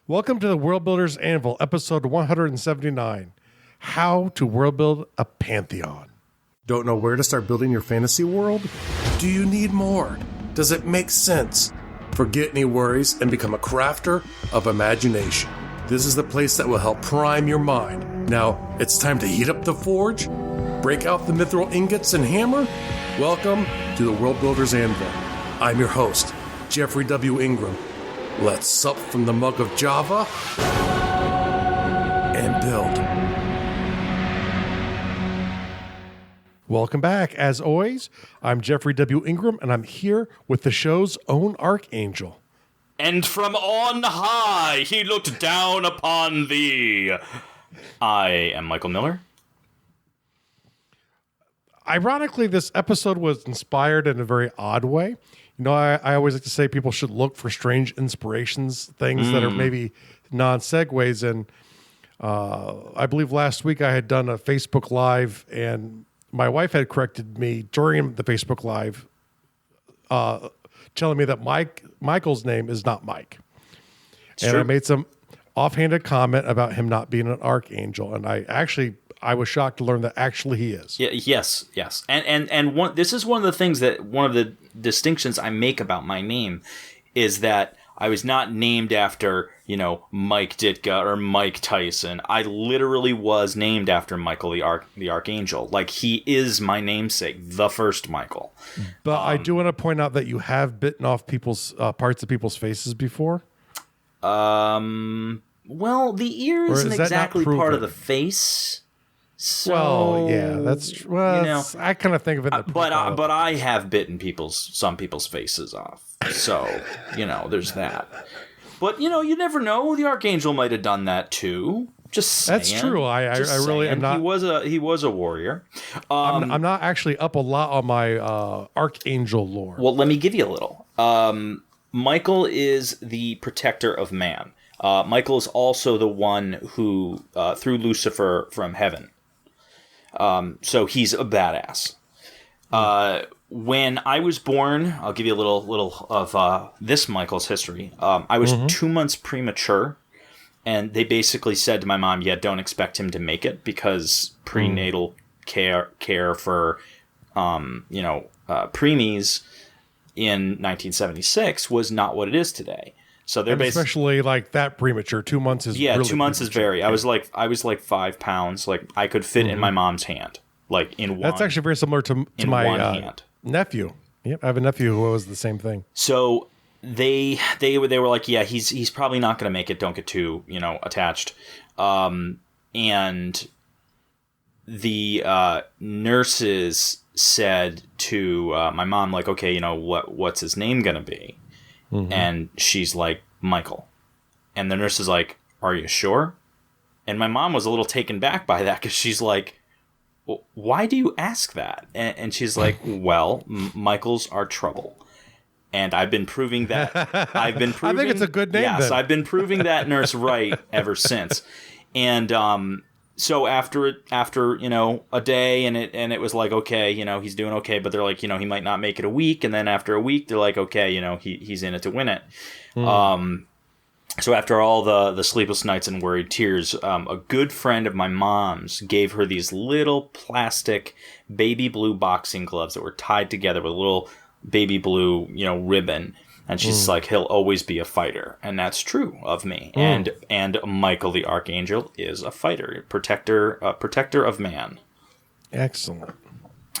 Welcome to the Worldbuilder's Anvil, episode 179, How to World Build a Pantheon. Don't know where to start building your fantasy world? Do you need more? Does it make sense? Forget any worries and become a crafter of imagination. This is the place that will help prime your mind. Now, it's time to heat up the forge, break out the mithril ingots and hammer. Welcome to the Worldbuilder's Anvil. I'm your host, Jeffrey W. Ingram. Let's sup from the mug of Java and build. Welcome back. As always, I'm Jeffrey W. Ingram, and I'm here with the show's own archangel. And from on high he looked down upon thee. I am Michael Miller. Ironically, this episode was inspired in a very odd way. You know, I always like to say people should look for strange inspirations, things that are maybe non-segues. And I believe last week I had done a Facebook Live, and my wife had corrected me during the Facebook Live, telling me that Michael's name is not Mike. And I made some offhanded comment about him not being an archangel. And I was shocked to learn that actually he is. Yeah, yes. And this is one of the things that one of the distinctions I make about my name is that I was not named after, Mike Ditka or Mike Tyson. I literally was named after Michael the Archangel. Like, he is my namesake, the first Michael. But I do want to point out that you have bitten off people's parts of people's faces before. Well, the ear isn't exactly part of the face. So, I kind of think of it. But I have bitten some people's faces off. So, there's that. But you never know. The Archangel might have done that too. Just saying. That's true. I really am not. He was a warrior. I'm not actually up a lot on my Archangel lore. Well, let me give you a little. Michael is the protector of man. Michael is also the one who threw Lucifer from heaven. So he's a badass. When I was born, I'll give you a little of this Michael's history. I was 2 months premature, and they basically said to my mom, don't expect him to make it because prenatal care for, preemies in 1976 was not what it is today. So they're especially like that premature. 2 months is really 2 months is very. I was like 5 pounds. Like I could fit in my mom's hand, like in one. That's actually very similar to my nephew. Yep, I have a nephew who was the same thing. So they were like, he's probably not going to make it. Don't get too attached. And the nurses said to my mom, like, okay, what's his name going to be? And she's like, Michael. And the nurse is like, are you sure? And my mom was a little taken back by that because she's like, well, why do you ask that? And she's like, well, Michaels are trouble. And I've been proving that. I think it's a good name. Yes, I've been proving that nurse right ever since. And so after a day, and it was like, okay, he's doing okay, but they're like, he might not make it a week, and then after a week, they're like, okay, he's in it to win it. So after all the sleepless nights and worried tears, a good friend of my mom's gave her these little plastic baby blue boxing gloves that were tied together with a little baby blue, ribbon. And she's like, he'll always be a fighter. And that's true of me. And Michael the Archangel is a fighter, protector of man. Excellent.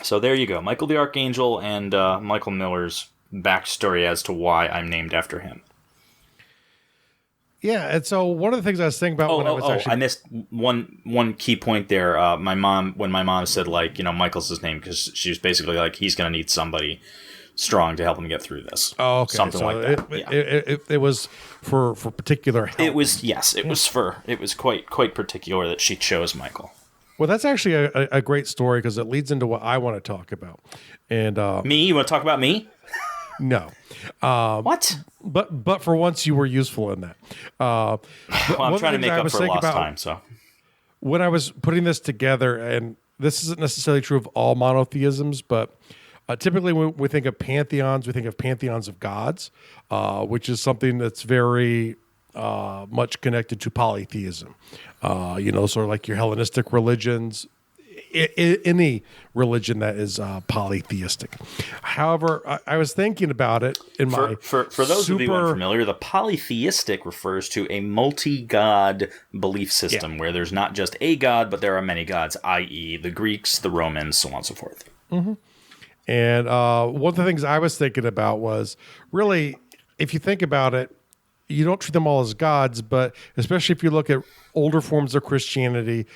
So there you go. Michael the Archangel and Michael Miller's backstory as to why I'm named after him. Yeah, and so one of the things I was thinking about I missed one key point there. When my mom said, like, Michael's his name, because she was basically like, he's going to need somebody strong to help him get through this. Oh, okay. Something like that. It was for particular help. It was quite particular that she chose Michael. Well, that's actually a great story because it leads into what I want to talk about. And me? You want to talk about me? No. What? But for once you were useful in that. Well, I'm trying to make up for lost time. So when I was putting this together, and this isn't necessarily true of all monotheisms, but typically when we think of pantheons, we think of pantheons of gods, which is something that's very much connected to polytheism. Sort of like your Hellenistic religions, any religion that is polytheistic. However, I was thinking about it in my for those of you unfamiliar, the polytheistic refers to a multi-god belief system where there's not just a god, but there are many gods, i.e., the Greeks, the Romans, so on and so forth. Mm-hmm. And one of the things I was thinking about was really, if you think about it, you don't treat them all as gods, but especially if you look at older forms of Christianity,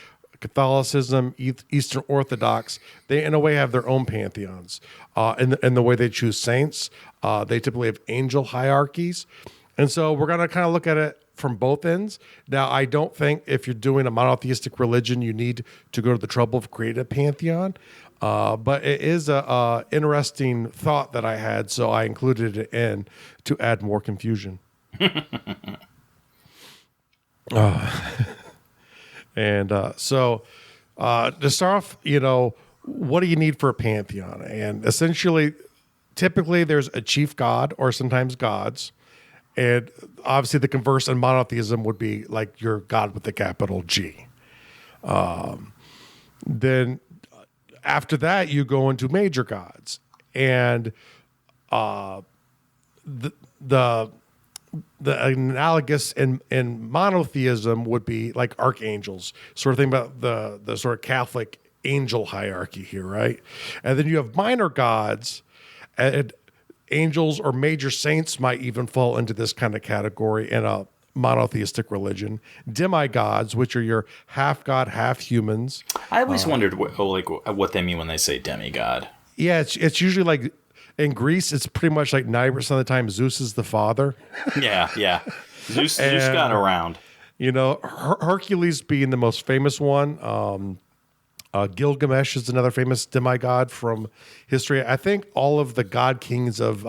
Catholicism, Eastern Orthodox, they in a way have their own pantheons. In the way they choose saints, they typically have angel hierarchies. And so we're going to kind of look at it from both ends. Now, I don't think if you're doing a monotheistic religion, you need to go to the trouble of creating a pantheon. But it is a interesting thought that I had, so I included it in to add more confusion. So to start off, what do you need for a pantheon? And essentially, typically there's a chief god or sometimes gods. And obviously the converse in monotheism would be like your god with the capital G. Then after that, you go into major gods. And the analogous in monotheism would be like archangels, sort of thing about the sort of Catholic angel hierarchy here, right? And then you have minor gods, and angels or major saints might even fall into this kind of category in a monotheistic religion. Demigods, which are your half god, half humans. I always wondered what they mean when they say demigod. Yeah, it's usually like in Greece, it's pretty much like 90% of the time Zeus is the father. Yeah. Zeus got around. Hercules being the most famous one. Gilgamesh is another famous demigod from history. I think all of the god kings of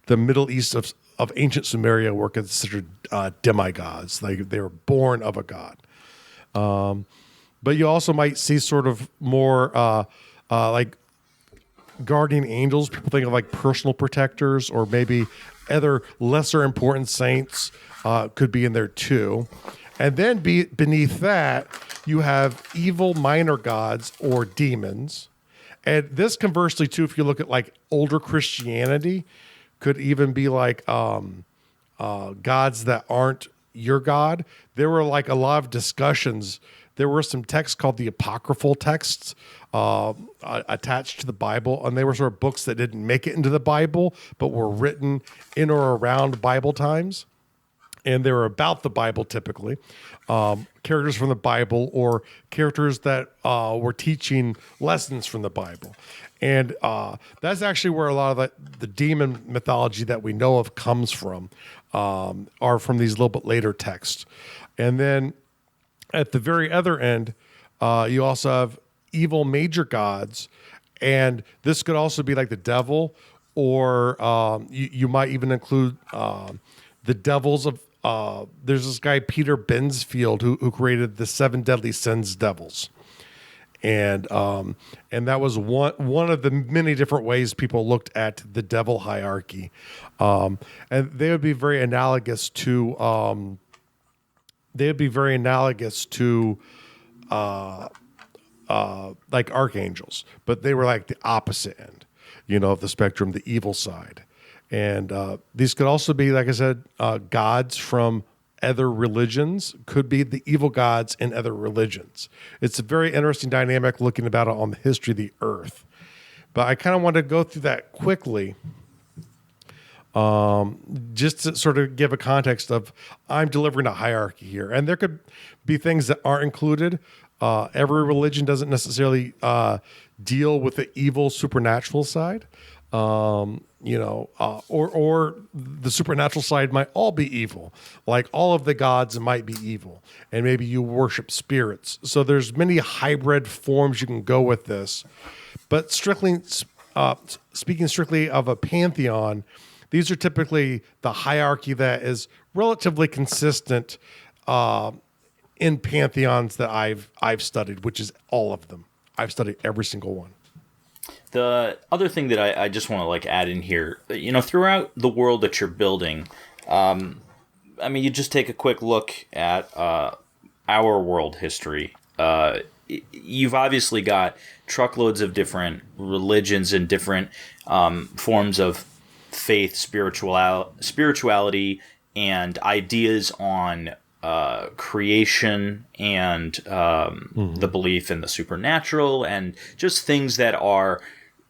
the Middle East of ancient Sumeria were considered demigods. They were born of a god. But you also might see sort of more like guardian angels. People think of like personal protectors, or maybe other lesser important saints could be in there too. And then beneath that, you have evil minor gods or demons. And this conversely too, if you look at like older Christianity, could even be like gods that aren't your God. There were like a lot of discussions. There were some texts called the Apocryphal texts attached to the Bible, and they were sort of books that didn't make it into the Bible, but were written in or around Bible times. And they were about the Bible typically. Characters from the Bible or characters that were teaching lessons from the Bible. And that's actually where a lot of the demon mythology that we know of comes from, are from these little bit later texts. And then at the very other end, you also have evil major gods. And this could also be like the devil, or you might even include the devils of, there's this guy, Peter Binsfeld, who created the 7 deadly sins devils. And that was one of the many different ways people looked at the devil hierarchy. And they would be very analogous to, like archangels, but they were like the opposite end, of the spectrum, the evil side. And these could also be, like I said, gods from other religions, could be the evil gods in other religions. It's a very interesting dynamic looking about it on the history of the earth. But I kind of want to go through that quickly, just to sort of give a context of, I'm delivering a hierarchy here. And there could be things that aren't included. Every religion doesn't necessarily deal with the evil supernatural side. Or the supernatural side might all be evil. Like all of the gods might be evil, and maybe you worship spirits. So there's many hybrid forms you can go with this. But speaking strictly of a pantheon, these are typically the hierarchy that is relatively consistent in pantheons that I've studied, which is all of them. I've studied every single one. The other thing that I just want to add in here, throughout the world that you're building, I mean, you just take a quick look at our world history. You've obviously got truckloads of different religions and different forms of faith, spirituality, and ideas on creation and the belief in the supernatural, and just things that are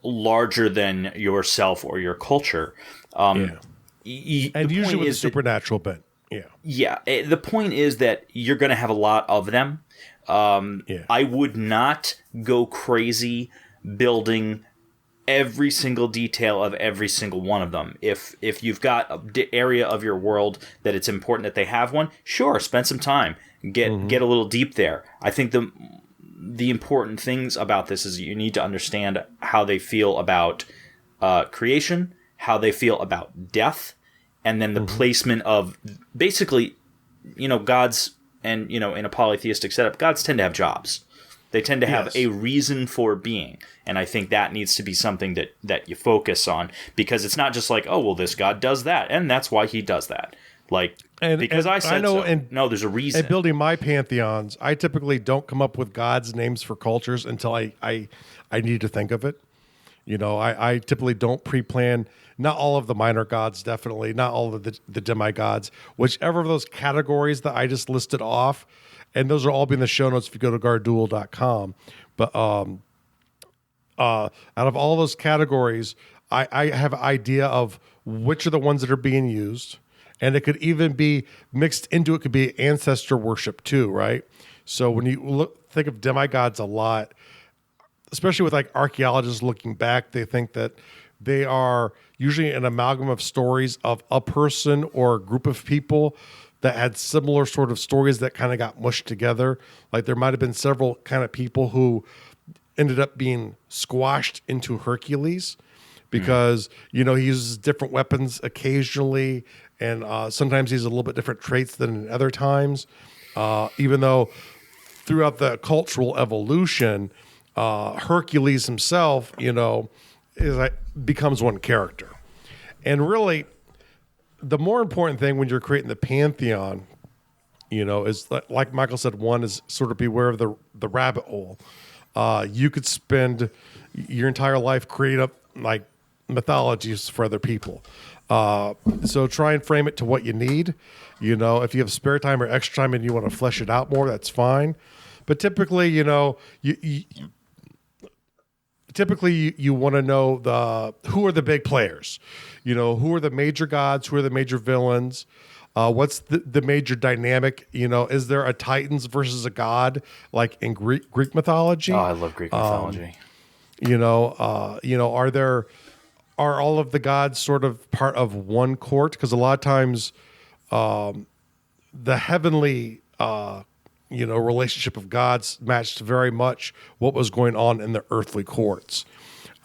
larger than yourself or your culture. And usually with the supernatural bent. Yeah. The point is that you're going to have a lot of them. I would not go crazy building every single detail of every single one of them. If you've got an area of your world that it's important that they have one, sure, spend some time, get a little deep there. I think the important things about this is you need to understand how they feel about creation, how they feel about death, and then the placement of basically, gods, and in a polytheistic setup, gods tend to have jobs. They tend to have a reason for being. And I think that needs to be something that you focus on, because it's not just like, oh, well, this god does that, and that's why he does that. Because I said so. No, there's a reason. In building my pantheons, I typically don't come up with gods' names for cultures until I need to think of it. I typically don't pre-plan. Not all of the minor gods, definitely. Not all of the demigods. Whichever of those categories that I just listed off, and those will all be in the show notes if you go to garduel.com. But out of all those categories, I have an idea of which are the ones that are being used. And it could even be mixed into it, could be ancestor worship too, right? So when you think of demigods a lot, especially with archaeologists looking back, they think that they are usually an amalgam of stories of a person or a group of people that had similar sort of stories that kind of got mushed together. Like there might have been several kind of people who ended up being squashed into Hercules because, he uses different weapons occasionally, and sometimes he has a little bit different traits than in other times, even though throughout the cultural evolution, Hercules himself, becomes one character. And really, the more important thing when you're creating the pantheon, is like Michael said, one is sort of beware of the rabbit hole. You could spend your entire life creating up mythologies for other people. So try and frame it to what you need. If you have spare time or extra time and you want to flesh it out more, that's fine. But typically, you want to know who are the big players, who are the major gods, who are the major villains, what's the major dynamic, is there a Titans versus a god like in Greek mythology? Oh, I love Greek mythology. Are all of the gods sort of part of one court? Because a lot of times, the heavenly relationship of gods matched very much what was going on in the earthly courts.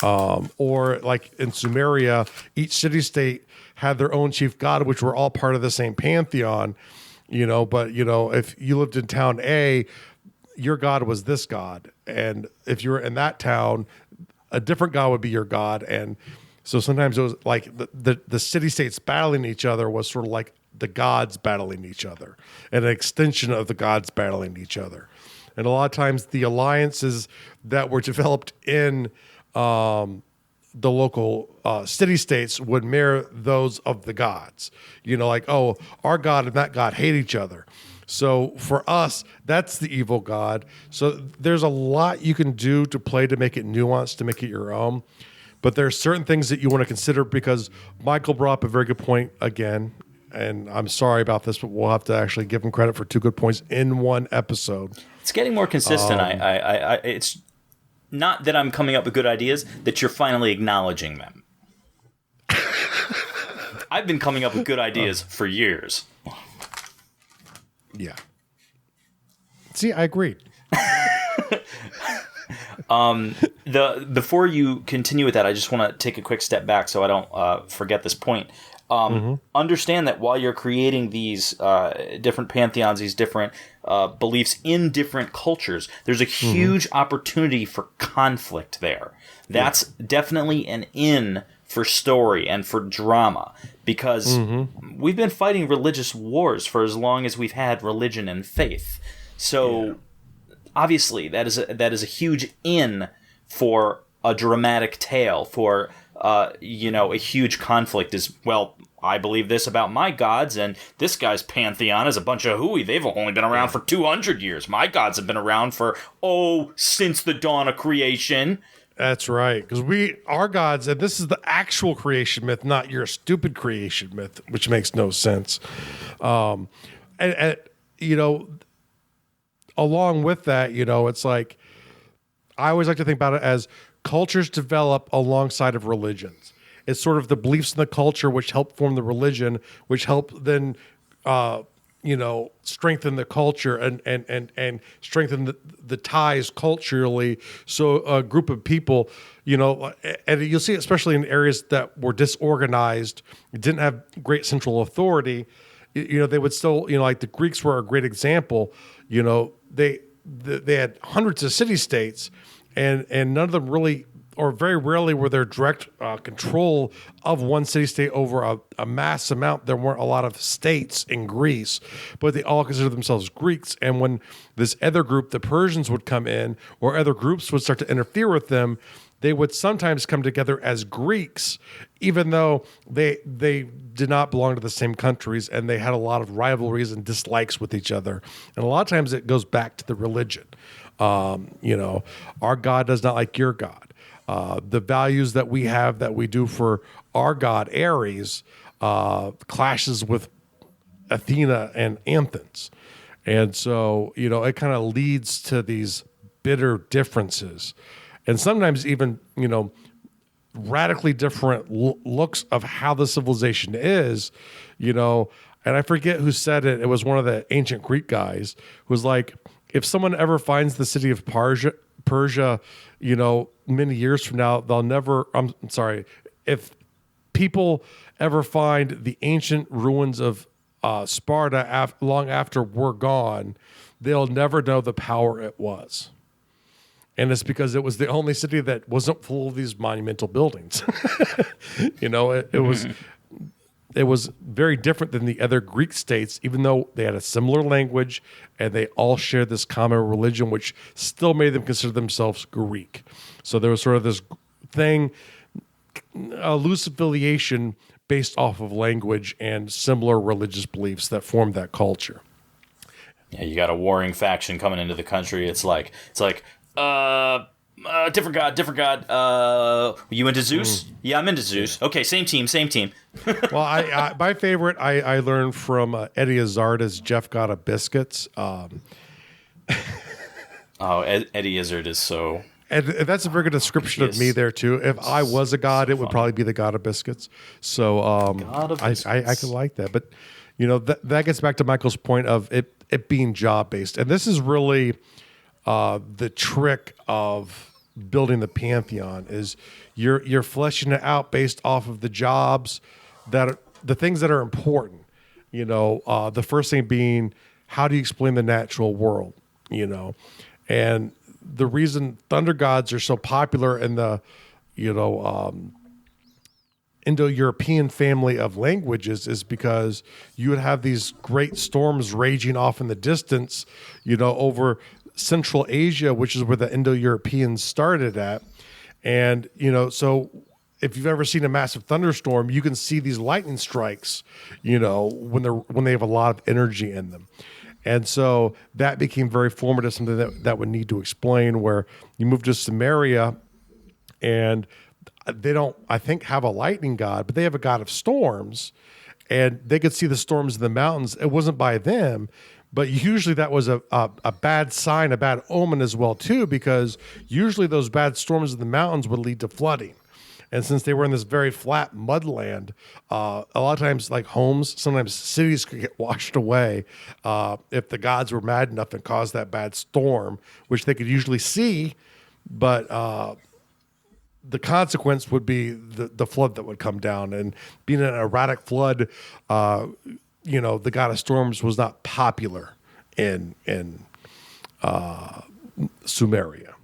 Or like in Sumeria, each city-state had their own chief god, which were all part of the same pantheon, but, if you lived in town A, your god was this god. And if you were in that town, a different god would be your god. And so sometimes it was like the city-states battling each other was sort of like the gods battling each other, and an extension of the gods battling each other. And a lot of times the alliances that were developed in the local city-states would mirror those of the gods. Our god and that god hate each other. So for us, that's the evil god. So there's a lot you can do to play to make it nuanced, to make it your own. But there are certain things that you want to consider, because Michael brought up a very good point again. And I'm sorry about this, but we'll have to actually give him credit for 2 good points in one episode. It's getting more consistent. It's not that I'm coming up with good ideas, that you're finally acknowledging them. I've been coming up with good ideas for years. Yeah. See, I agreed. Before you continue with that, I just want to take a quick step back so I don't forget this point. Understand that while you're creating these different pantheons, these different beliefs in different cultures, there's a huge opportunity for conflict there. That's definitely an in for story and for drama, because we've been fighting religious wars for as long as we've had religion and faith. So obviously that is a huge in for a dramatic tale, for a huge conflict is, well, I believe this about my gods, and this guy's pantheon is a bunch of hooey. They've only been around for 200 years. My gods have been around for, since the dawn of creation. That's right, because our gods, and this is the actual creation myth, not your stupid creation myth, which makes no sense. And along with that, it's like, I always like to think about it as cultures develop alongside of religions. It's sort of the beliefs in the culture which help form the religion, which help then, strengthen the culture and strengthen the ties culturally. So a group of people, and you'll see it especially in areas that were disorganized, didn't have great central authority, they would still, like the Greeks were a great example. They had hundreds of city-states, and none of them really, or very rarely, were there direct control of one city-state over a mass amount. There weren't a lot of states in Greece, but they all considered themselves Greeks. And when this other group, the Persians, would come in, or other groups would start to interfere with them, they would sometimes come together as Greeks, even though they did not belong to the same countries, and they had a lot of rivalries and dislikes with each other. And a lot of times it goes back to the religion. Our God does not like your God. The values that we have, that we do for our god Ares, clashes with Athena and Anthens. And so, it kind of leads to these bitter differences. And sometimes even, radically different looks of how the civilization is, and I forget who said it. It was one of the ancient Greek guys who was like, if someone ever finds the city of Persia, many years from now, they'll never, if people ever find the ancient ruins of Sparta long after we're gone, they'll never know the power it was. And it's because it was the only city that wasn't full of these monumental buildings. It was very different than the other Greek states, even though they had a similar language and they all shared this common religion, which still made them consider themselves Greek. So there was sort of this thing, a loose affiliation based off of language and similar religious beliefs that formed that culture. Yeah, you got a warring faction coming into the country. It's like, different god. You into Zeus? Yeah, I'm into Zeus. Okay, same team. Well, I my favorite I learned from Eddie Izzard's Jeff God of Biscuits. Eddie Izzard is so... And that's a very good description of me there, too. If I was a god, it would probably be the God of Biscuits. So God of Biscuits. I could like that. But, that gets back to Michael's point of it being job-based. And this is really the trick of building the Pantheon, is you're fleshing it out based off of the jobs the things that are important. The first thing being, how do you explain the natural world? And the reason thunder gods are so popular in the Indo-European family of languages is because you would have these great storms raging off in the distance, over Central Asia, which is where the Indo-Europeans started at. And, so if you've ever seen a massive thunderstorm, you can see these lightning strikes, when they have a lot of energy in them. And so that became very formative, something that would need to explain, where you move to Samaria and they don't, I think, have a lightning god, but they have a god of storms, and they could see the storms in the mountains. It wasn't by them, but usually that was a bad sign, a bad omen as well, too, because usually those bad storms in the mountains would lead to flooding. And since they were in this very flat mudland, a lot of times, like homes, sometimes cities could get washed away if the gods were mad enough and caused that bad storm, which they could usually see, but the consequence would be the flood that would come down. And being an erratic flood, the god of storms was not popular in Sumeria.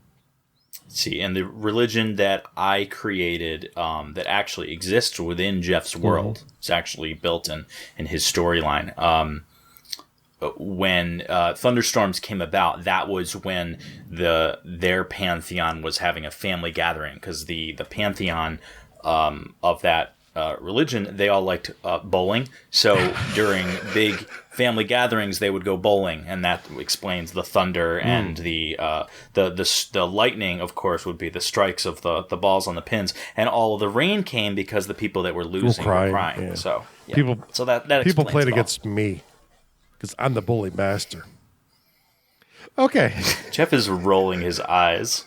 See, and the religion that I created that actually exists within Jeff's world, it's actually built in his storyline. When thunderstorms came about, that was when their pantheon was having a family gathering, because the pantheon of that religion, they all liked bowling. So during big family gatherings, they would go bowling, and that explains the thunder and the lightning. Of course, would be the strikes of the balls on the pins, and all of the rain came because the people that were losing were crying. Yeah. So people people played it against me because I'm the bully master. Okay, Jeff is rolling his eyes.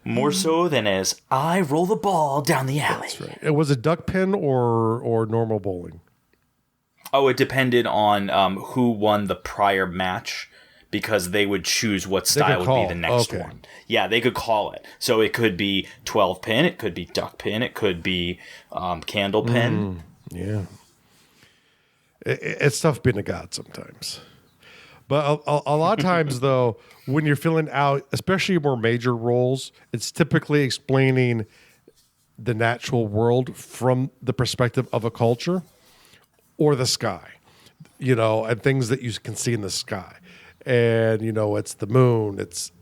More so than as I roll the ball down the alley. That's right. It was a duck pin or normal bowling. Oh, it depended on who won the prior match, because they would choose what style would be the next one. Yeah, they could call it. So it could be 12 pin, it could be duck pin, it could be candle pin. Yeah. It's tough being a god sometimes. But a lot of times, though, when you're filling out, especially more major roles, it's typically explaining the natural world from the perspective of a culture or the sky, and things that you can see in the sky. And, it's the moon. It's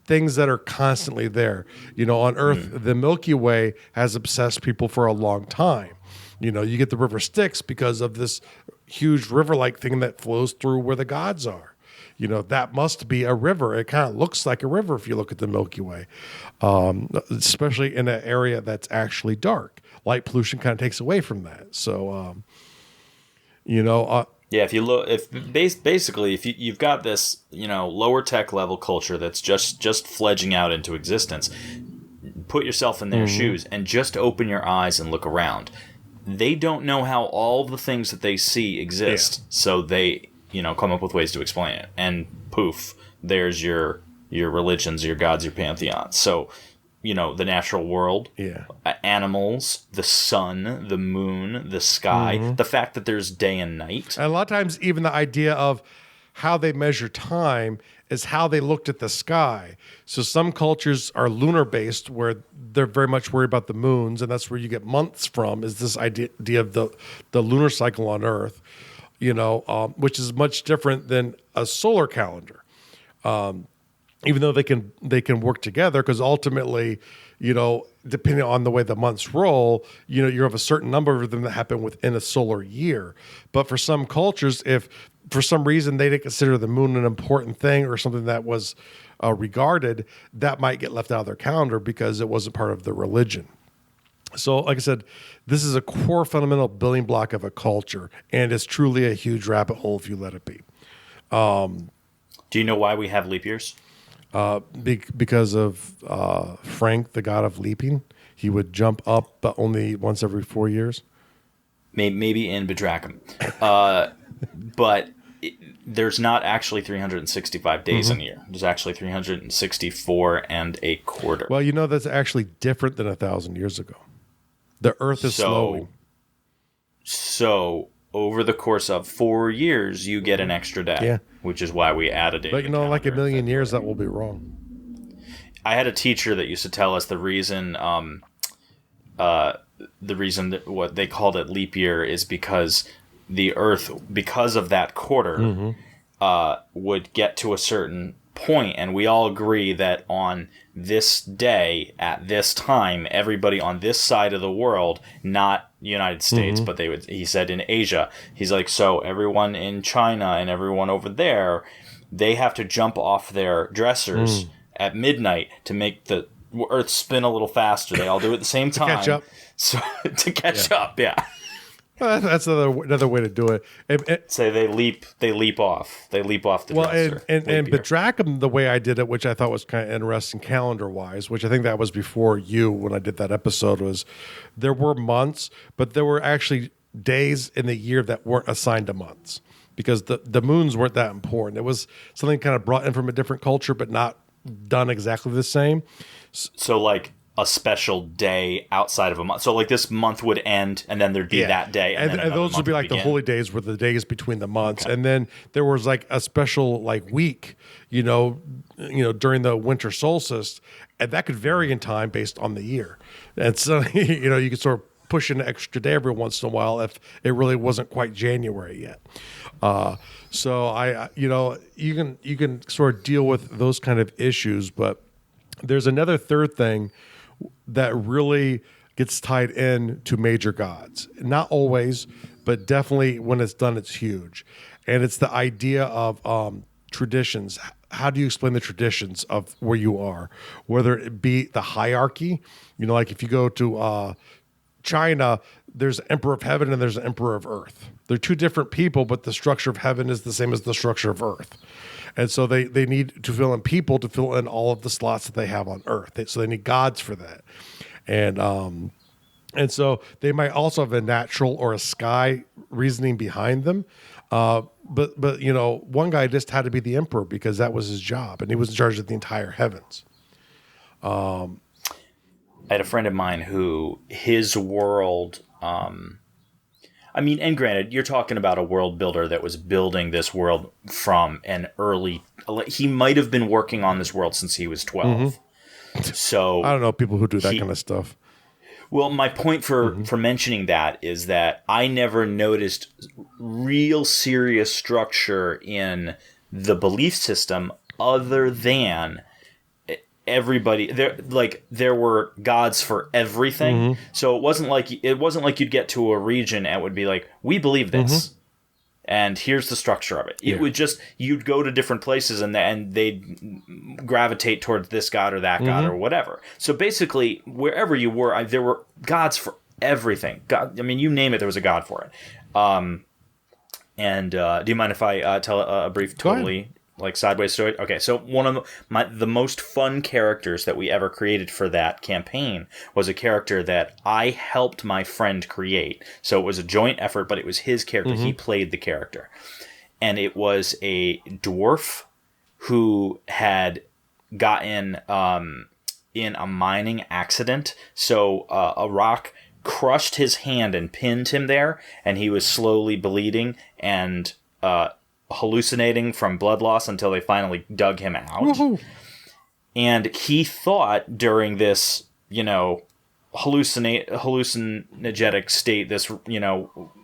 things that are constantly there. On Earth, the Milky Way has obsessed people for a long time. You get the river Styx because of this huge river-like thing that flows through where the gods are. That must be a river. It kind of looks like a river if you look at the Milky Way, especially in an area that's actually dark. Light pollution kind of takes away from that. So, yeah, if you look, basically, if you've got this, lower tech level culture that's just fledging out into existence, put yourself in their shoes and just open your eyes and look around. They don't know how all the things that they see exist, so they, come up with ways to explain it. And poof, there's your religions, your gods, your pantheons. So, the natural world, animals, the sun, the moon, the sky, the fact that there's day and night. And a lot of times, even the idea of how they measure time is how they looked at the sky. So some cultures are lunar based, where they're very much worried about the moons, and that's where you get months from, is this idea of the lunar cycle on Earth, which is much different than a solar calendar. Even though they can work together, because ultimately, depending on the way the months roll, you have a certain number of them that happen within a solar year. But for some cultures, if for some reason they didn't consider the moon an important thing or something that was regarded, that might get left out of their calendar because it wasn't part of the religion. So, like I said, this is a core fundamental building block of a culture, and it's truly a huge rabbit hole if you let it be. Do you know why we have leap years? Because of Frank, the god of leaping. He would jump up, but only once every 4 years. Maybe in Bedrachum. But there's not actually 365 days in a year. There's actually 364 and a quarter. Well, that's actually different than 1,000 years ago. The Earth is slowing. So over the course of 4 years, you get an extra day, which is why we add a day. But like a million years, that will be wrong. I had a teacher that used to tell us the reason that what they called it leap year is because the Earth, because of that quarter, would get to a certain point, and we all agree that on this day at this time, everybody on this side of the world, not United States, but he said in Asia, he's like, so everyone in China and everyone over there, they have to jump off their dressers at midnight to make the Earth spin a little faster. They all do it at the same time. Catch up. So to catch up, yeah. Well, that's another way to do it. Say they leap off the dresser. And Bedrachum, the way I did it, which I thought was kind of interesting calendar wise, which I think that was before you when I did that episode, was there were months, but there were actually days in the year that weren't assigned to months because the moons weren't that important. It was something kind of brought in from a different culture, but not done exactly the same. So like a special day outside of a month. So like this month would end, and then there'd be that day, and those would be like the holy days, were the days between the months, and then there was like a special like week, during the winter solstice, and that could vary in time based on the year, and so you could sort of push an extra day every once in a while if it really wasn't quite January yet. So you can sort of deal with those kind of issues, but there's another third thing that really gets tied in to major gods. Not always, but definitely when it's done, it's huge. And it's the idea of traditions. How do you explain the traditions of where you are? Whether it be the hierarchy, like if you go to China, there's an emperor of heaven and there's an emperor of earth. They're two different people, but the structure of heaven is the same as the structure of earth. And so they need to fill in people to fill in all of the slots that they have on earth. So they need gods for that. And so they might also have a natural or a sky reasoning behind them. But one guy just had to be the emperor because that was his job, and he was in charge of the entire heavens. I had a friend of mine who his world, and granted, you're talking about a world builder that was building this world from an early, he might have been working on this world since he was 12. Mm-hmm. So I don't know people who do that kind of stuff. Well, my point for mentioning that is that I never noticed real serious structure in the belief system other than everybody there were gods for everything. Mm-hmm. So it wasn't like you'd get to a region and it would be like, we believe this. Mm-hmm. And here's the structure of it. It would just, you'd go to different places and they'd gravitate towards this god or that god or whatever. So basically, wherever you were, there were gods for everything. God, you name it, there was a god for it. Do you mind if I tell a brief, totally sideways story? Okay, so one of the most fun characters that we ever created for that campaign was a character that I helped my friend create. So it was a joint effort, but it was his character. Mm-hmm. He played the character. And it was a dwarf who had gotten in a mining accident. So a rock crushed his hand and pinned him there, and he was slowly bleeding and hallucinating from blood loss until they finally dug him out. Woohoo. And he thought during this, hallucinogenic state, this,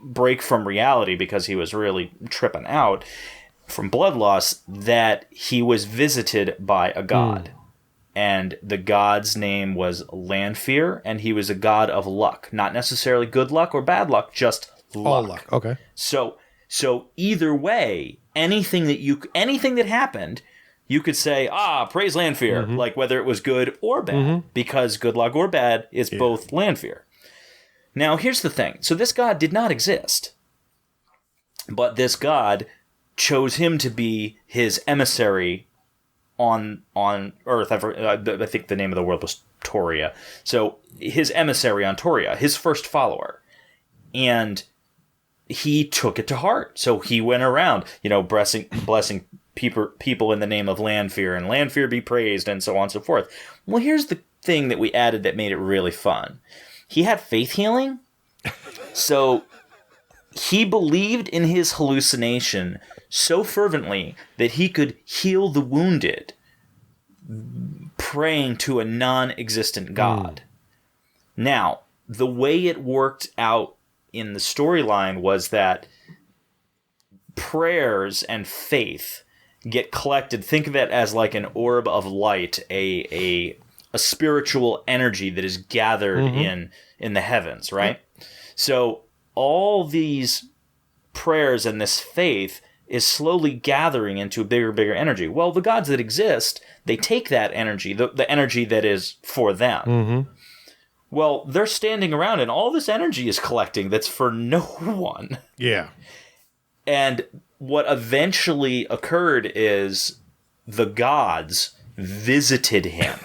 break from reality because he was really tripping out from blood loss, that he was visited by a god. And the god's name was Lanfear, and he was a god of luck. Not necessarily good luck or bad luck, just luck. All luck, okay. So either way, anything that happened, you could say, praise Lanfear, like whether it was good or bad, because good luck or bad is both Lanfear. Now, here's the thing. So this god did not exist, but this god chose him to be his emissary on Earth. I think the name of the world was Toria. So his emissary on Toria, his first follower. And he took it to heart. So he went around, blessing people in the name of Lanfear, and Lanfear be praised, and so on and so forth. Well, here's the thing that we added that made it really fun. He had faith healing. So he believed in his hallucination so fervently that he could heal the wounded, praying to a non-existent god. Now, the way it worked out in the storyline was that prayers and faith get collected. Think of it as like an orb of light, a spiritual energy that is gathered in the heavens, right? So all these prayers and this faith is slowly gathering into a bigger energy. Well, the gods that exist, they take that energy, the energy that is for them. Well, they're standing around and all this energy is collecting that's for no one. Yeah. And what eventually occurred is the gods visited him.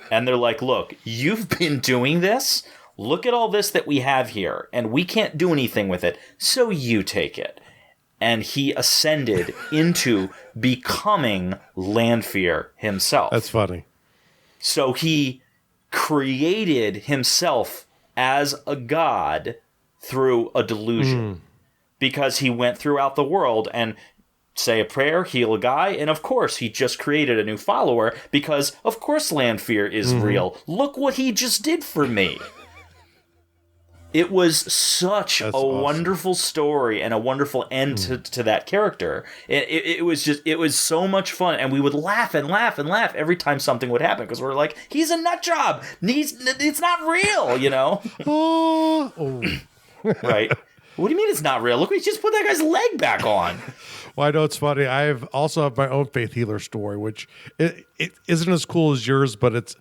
And they're like, look, you've been doing this. Look at all this that we have here. And we can't do anything with it. So you take it. And he ascended into becoming Lanfear himself. That's funny. So he created himself as a god through a delusion. Because he went throughout the world and say a prayer, heal a guy, and of course he just created a new follower because of course land fear is real. Look what he just did for me. It was such awesome. Wonderful story and a wonderful end to that character. It was so much fun, and we would laugh and laugh and laugh every time something would happen because we're like, he's a nut job. It's not real, you know? Right. What do you mean it's not real? Look, we just put that guy's leg back on. Well, I know it's funny. I also have my own faith healer story, which it isn't as cool as yours, but it's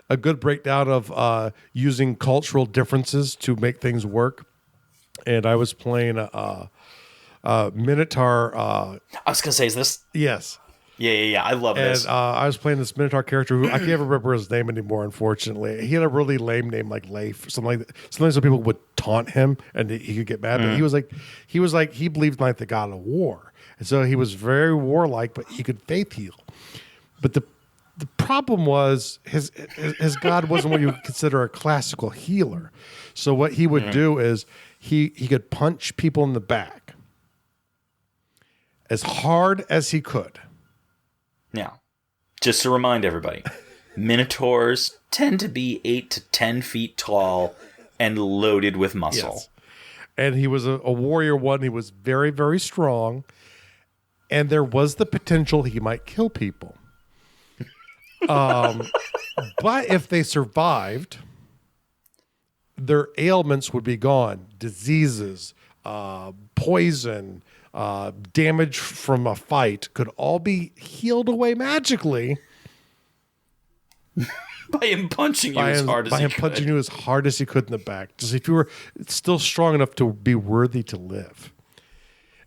a good breakdown of using cultural differences to make things work. And I was playing a Minotaur. I was going to say, is this? Yes. Yeah. I love this. And I was playing this Minotaur character who I can't remember his name anymore, unfortunately. He had a really lame name like Leif, something like that. Sometimes some people would taunt him and he could get mad. But he was like he believed like the god of war. And so he was very warlike, but he could faith heal. But the problem was his god wasn't what you would consider a classical healer. So what he would do is he could punch people in the back as hard as he could. Now, just to remind everybody, Minotaurs tend to be 8 to 10 feet tall and loaded with muscle. Yes. And he was a warrior one. He was very, very strong. And there was the potential he might kill people. But if they survived, their ailments would be gone. Diseases, poison, damage from a fight could all be healed away magically by him punching you as hard as he could. By him punching you as hard as he could in the back, just if you were still strong enough to be worthy to live.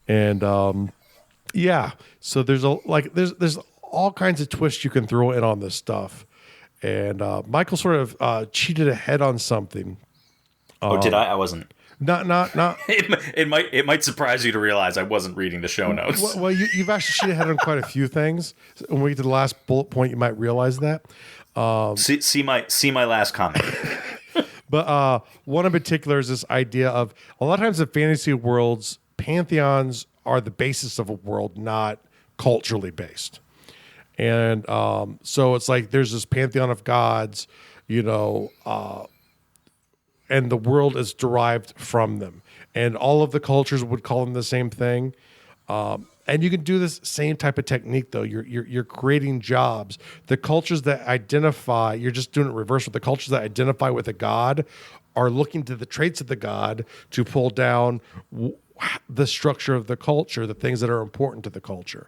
And so there's all kinds of twists you can throw in on this stuff. And Michael sort of cheated ahead on something. Did I? I wasn't. Not. It might surprise you to realize I wasn't reading the show notes. Well, you've actually cheated ahead on quite a few things. When we get to the last bullet point, you might realize that. See my last comment. But one in particular is this idea of a lot of times in fantasy worlds, pantheons are the basis of a world, not culturally based. And so it's like there's this pantheon of gods, and the world is derived from them. And all of the cultures would call them the same thing. And you can do this same type of technique, though. You're creating jobs. The cultures that identify, you're just doing it reverse. With the cultures that identify with a god are looking to the traits of the god to pull down the structure of the culture, the things that are important to the culture.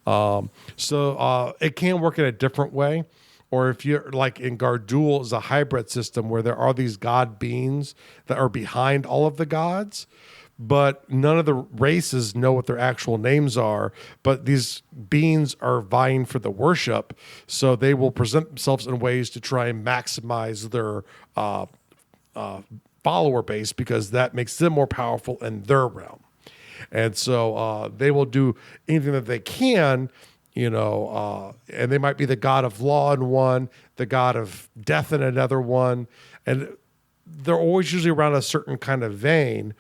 So it can work in a different way. Or if you're like in Gardul is a hybrid system where there are these god beings that are behind all of the gods, but none of the races know what their actual names are. But these beings are vying for the worship, so they will present themselves in ways to try and maximize their follower base because that makes them more powerful in their realm. And so they will do anything that they can, and they might be the god of law in one, the god of death in another one. And they're always usually around a certain kind of vein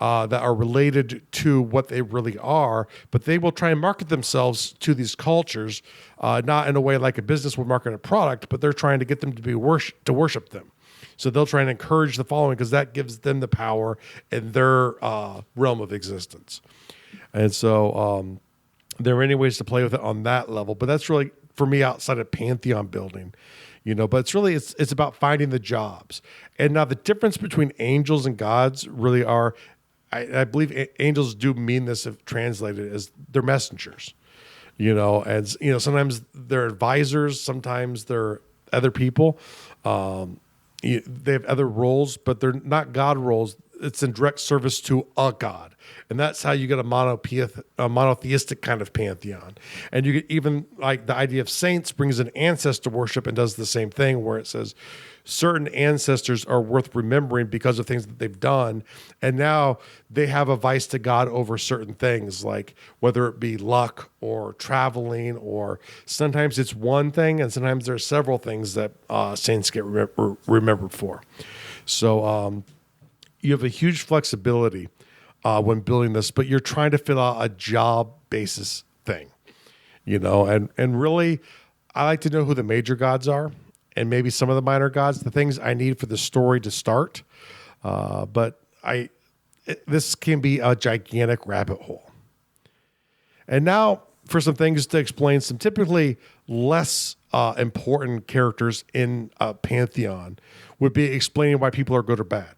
that are related to what they really are, but they will try and market themselves to these cultures, not in a way like a business would market a product, but they're trying to get them to worship them. So they'll try and encourage the following because that gives them the power in their realm of existence. And so there are many ways to play with it on that level, but that's really, for me, outside of pantheon building, but it's about finding the jobs. And now the difference between angels and gods really are, I believe angels do mean this if translated as they're messengers, and, sometimes they're advisors, sometimes they're other people. They have other roles, but they're not God roles. it's in direct service to a god. And that's how you get a monotheistic kind of pantheon. And you get even like the idea of saints brings in ancestor worship and does the same thing, where it says certain ancestors are worth remembering because of things that they've done. And now they have a vice to God over certain things, like whether it be luck or traveling, or sometimes it's one thing and sometimes there are several things that saints get remembered for. So you have a huge flexibility when building this, but you're trying to fill out a job basis thing, and really, I like to know who the major gods are and maybe some of the minor gods, the things I need for the story to start. But this can be a gigantic rabbit hole. And now for some things to explain some typically less important characters in a pantheon would be explaining why people are good or bad.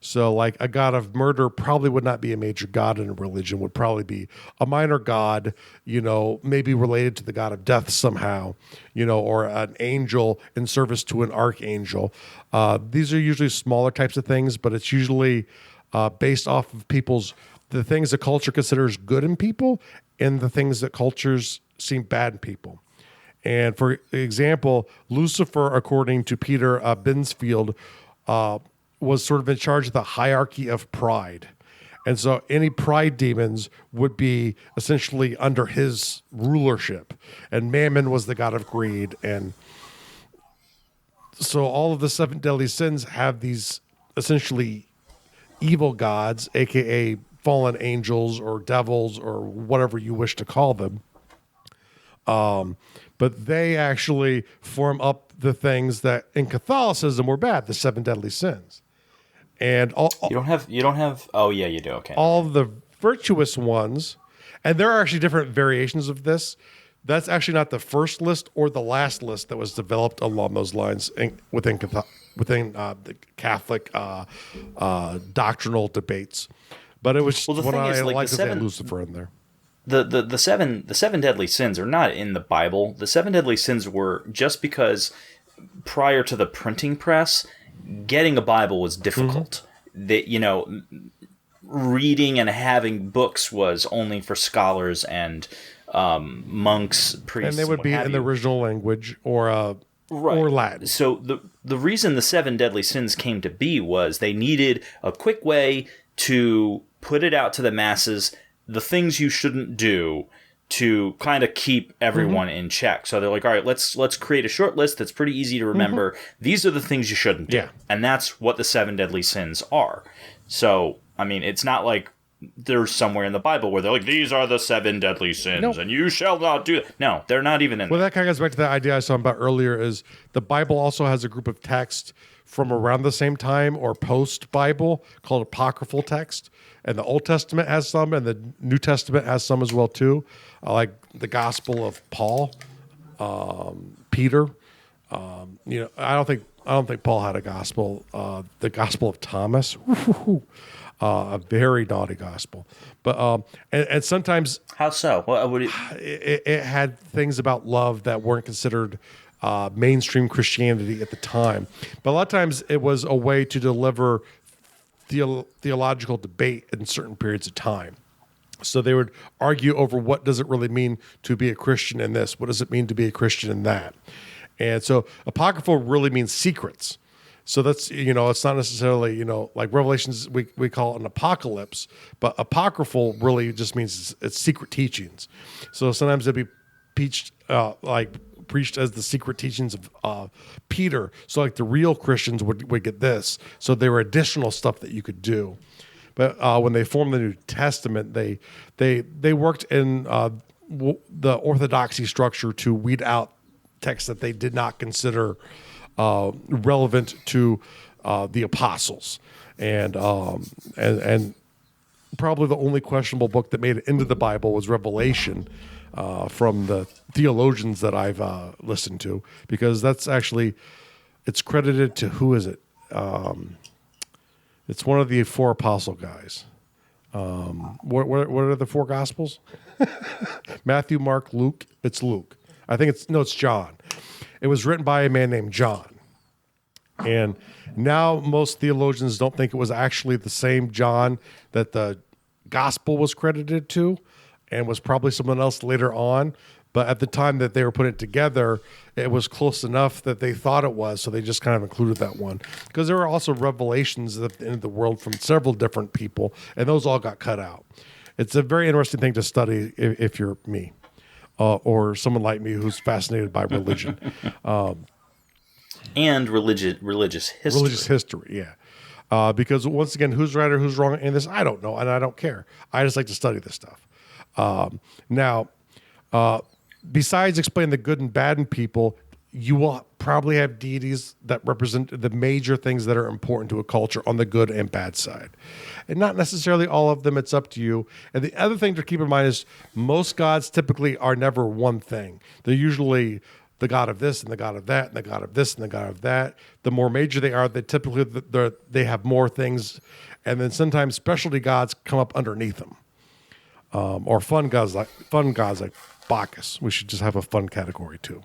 So like a god of murder probably would not be a major god in a religion, would probably be a minor god, maybe related to the god of death somehow, or an angel in service to an archangel. These are usually smaller types of things, but it's usually based off of the things that culture considers good in people and the things that cultures seem bad in people. And for example, Lucifer, according to Peter Binsfeld, was sort of in charge of the hierarchy of pride. And so any pride demons would be essentially under his rulership. And Mammon was the god of greed. And so all of the 7 deadly sins have these essentially evil gods, aka fallen angels or devils or whatever you wish to call them. But they actually form up the things that in Catholicism were bad, the 7 deadly sins. And you don't have. Oh yeah, you do. Okay. All the virtuous ones, and there are actually different variations of this. That's actually not the first list or the last list that was developed along those lines within the Catholic doctrinal debates. But it was what I like to say Lucifer in there. The seven deadly sins are not in the Bible. The 7 deadly sins were just because prior to the printing press, getting a Bible was difficult. That reading and having books was only for scholars and monks, priests, and they would be in the original language or Latin. So the reason the 7 deadly sins came to be was they needed a quick way to put it out to the masses, the things you shouldn't do, to kind of keep everyone in check. So they're like, all right, let's create a short list that's pretty easy to remember. These are the things you shouldn't do. Yeah. And that's what the 7 deadly sins are. So, I mean, it's not like there's somewhere in the Bible where they're like, these are the 7 deadly sins, and you shall not do that. No, they're not even in there. Well, that kind of goes back to the idea I was talking about earlier, is the Bible also has a group of texts from around the same time or post-Bible called apocryphal text. And the Old Testament has some, and the New Testament has some as well too, like the Gospel of Paul, Peter. I don't think Paul had a gospel. The Gospel of Thomas, a very naughty gospel. But and sometimes how so? What would it had things about love that weren't considered mainstream Christianity at the time. But a lot of times it was a way to deliver theological debate in certain periods of time. So they would argue over what does it really mean to be a Christian in this? What does it mean to be a Christian in that? And so apocryphal really means secrets. So that's, it's not necessarily, like Revelations, we call it an apocalypse, but apocryphal really just means it's secret teachings. So sometimes it'd be preached as the secret teachings of Peter. So like the real Christians would get this. So there were additional stuff that you could do. But when they formed the New Testament, they worked in the orthodoxy structure to weed out texts that they did not consider relevant to the apostles. And probably the only questionable book that made it into the Bible was Revelation, from the theologians that I've listened to, because that's actually, it's credited to, who is it? It's one of the 4 apostle guys. What are the 4 gospels? Matthew, Mark, Luke. It's Luke. I think it's John. It was written by a man named John. And now most theologians don't think it was actually the same John that the gospel was credited to, and was probably someone else later on. But at the time that they were putting it together, it was close enough that they thought it was, so they just kind of included that one. Because there were also revelations at the end of the world from several different people, and those all got cut out. It's a very interesting thing to study if you're me, or someone like me who's fascinated by religion. And religious history. Religious history, yeah. Because once again, who's right or who's wrong in this, I don't know, and I don't care. I just like to study this stuff. Now, besides explaining the good and bad in people, you will probably have deities that represent the major things that are important to a culture on the good and bad side. And not necessarily all of them, it's up to you. And the other thing to keep in mind is most gods typically are never one thing. They're usually the god of this and the god of that and the god of this and the god of that. The more major they are, they have more things. And then sometimes specialty gods come up underneath them. Or fun gods like Bacchus. We should just have a fun category too.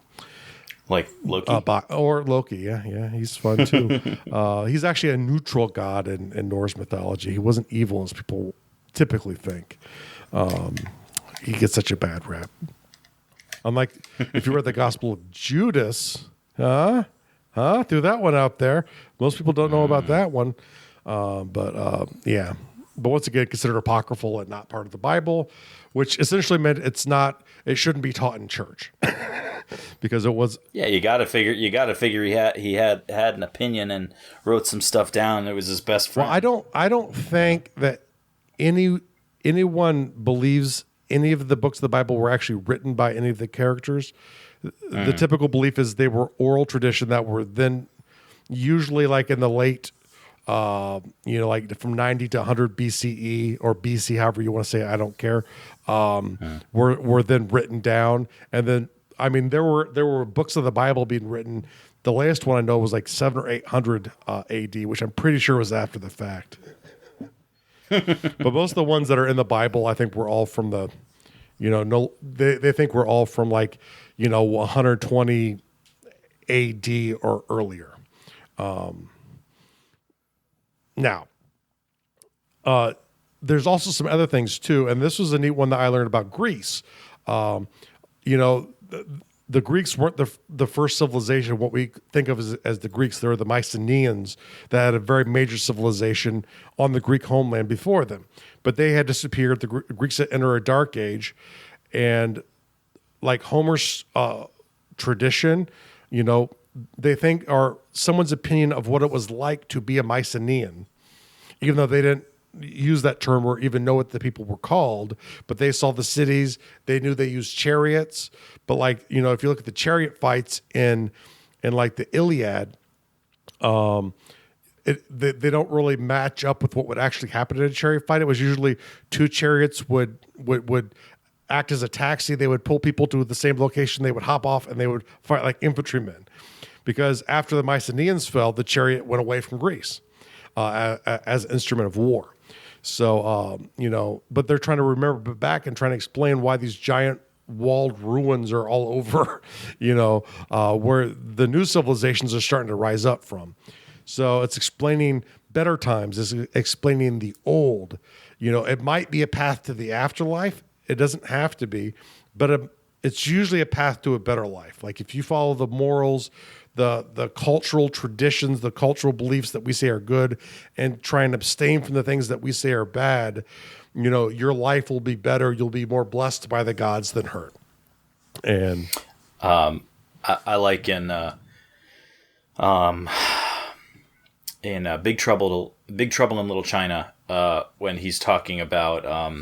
Like Loki? Or Loki, yeah, he's fun too. He's actually a neutral god in Norse mythology. He wasn't evil as people typically think. He gets such a bad rap. Unlike if you read the Gospel of Judas, threw that one out there. Most people don't know about that one. Yeah. But once again, considered apocryphal and not part of the Bible, which essentially meant it shouldn't be taught in church. Because it was. Yeah, you got to figure he had an opinion and wrote some stuff down. It was his best friend. Well, I don't think that anyone believes any of the books of the Bible were actually written by any of the characters. The typical belief is they were oral tradition that were then usually like in the late like from 90 to 100 BCE or BC, however you want to say it, I don't care, were then written down. And then, I mean, there were books of the Bible being written. The last one I know was like 700 or 800 AD, which I'm pretty sure was after the fact. But most of the ones that are in the Bible, I think were all from the, they think we're all from like, 120 AD or earlier. Now, there's also some other things too, and this was a neat one that I learned about Greece. The Greeks weren't the first civilization. What we think of as the Greeks, they were the Mycenaeans that had a very major civilization on the Greek homeland before them. But they had disappeared. The Greeks had entered a dark age, and like Homer's tradition, they think, or someone's opinion of what it was like to be a Mycenaean, even though they didn't use that term or even know what the people were called, but they saw the cities. They knew they used chariots. But like, if you look at the chariot fights in like the Iliad, they don't really match up with what would actually happen in a chariot fight. It was usually two chariots would act as a taxi. They would pull people to the same location. They would hop off and they would fight like infantrymen. Because after the Mycenaeans fell, the chariot went away from Greece as an instrument of war. So, but they're trying to remember back and trying to explain why these giant walled ruins are all over, where the new civilizations are starting to rise up from. So it's explaining better times, it's explaining the old. It might be a path to the afterlife. It doesn't have to be, but it's usually a path to a better life. Like if you follow the morals, the cultural traditions, the cultural beliefs that we say are good, and try and abstain from the things that we say are bad, your life will be better. You'll be more blessed by the gods than hurt. And I like in Big Trouble in Little China, when he's talking about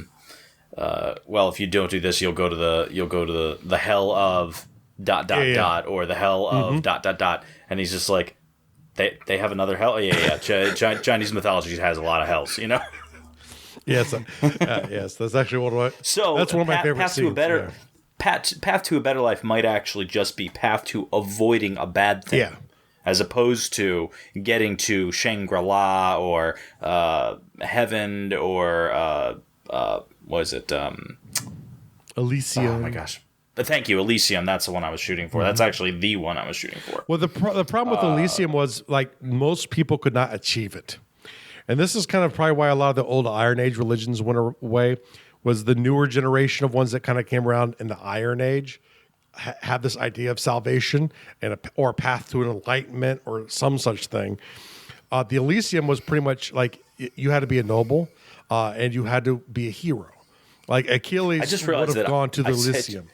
if you don't do this, you'll go to the hell of ... or the hell of ... and he's just like, they have another hell. Chinese mythology has a lot of hells, Yes, yes, that's actually one of my. So that's one of my favorite scenes. Path to a better life might actually just be path to avoiding a bad thing, as opposed to getting to Shangri-La or heaven or what is it? Elysium. Oh my gosh. Thank you, Elysium. That's the one I was shooting for. That's actually the one I was shooting for. Well, the problem with Elysium was like most people could not achieve it, and this is kind of probably why a lot of the old Iron Age religions went away. Was the newer generation of ones that kind of came around in the Iron Age had this idea of salvation and or a path to an enlightenment or some such thing. The Elysium was pretty much like you had to be a noble and you had to be a hero. Like Achilles would have gone to the Elysium.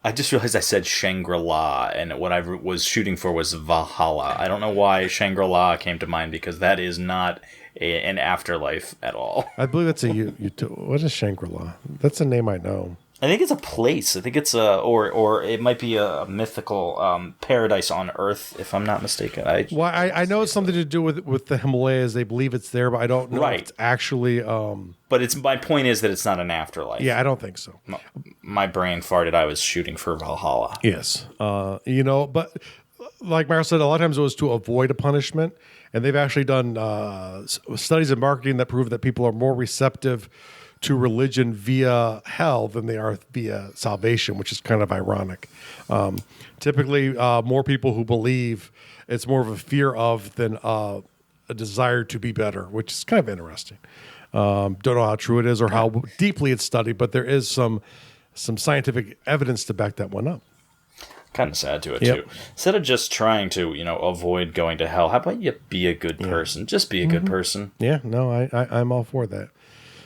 I just realized I said Shangri-La, and what I was shooting for was Valhalla. I don't know why Shangri-La came to mind, because that is not an afterlife at all. I believe it's what is Shangri-La? That's a name I know. I think it's a place. I think it's or it might be a mythical paradise on Earth, if I'm not mistaken. I know it's something to do with the Himalayas. They believe it's there, but I don't know if it's actually. But my point is that it's not an afterlife. Yeah, I don't think so. My brain farted. I was shooting for Valhalla. Yes, but like Mario said, a lot of times it was to avoid a punishment, and they've actually done studies in marketing that prove that people are more receptive to religion via hell than they are via salvation, which is kind of ironic. Typically, more people who believe, it's more of a fear of than a desire to be better, which is kind of interesting. Don't know how true it is or how deeply it's studied, but there is some scientific evidence to back that one up. Kind of sad to it too. Instead of just trying to, avoid going to hell, how about you be a good person? Just be a good person. Yeah, no, I'm all for that.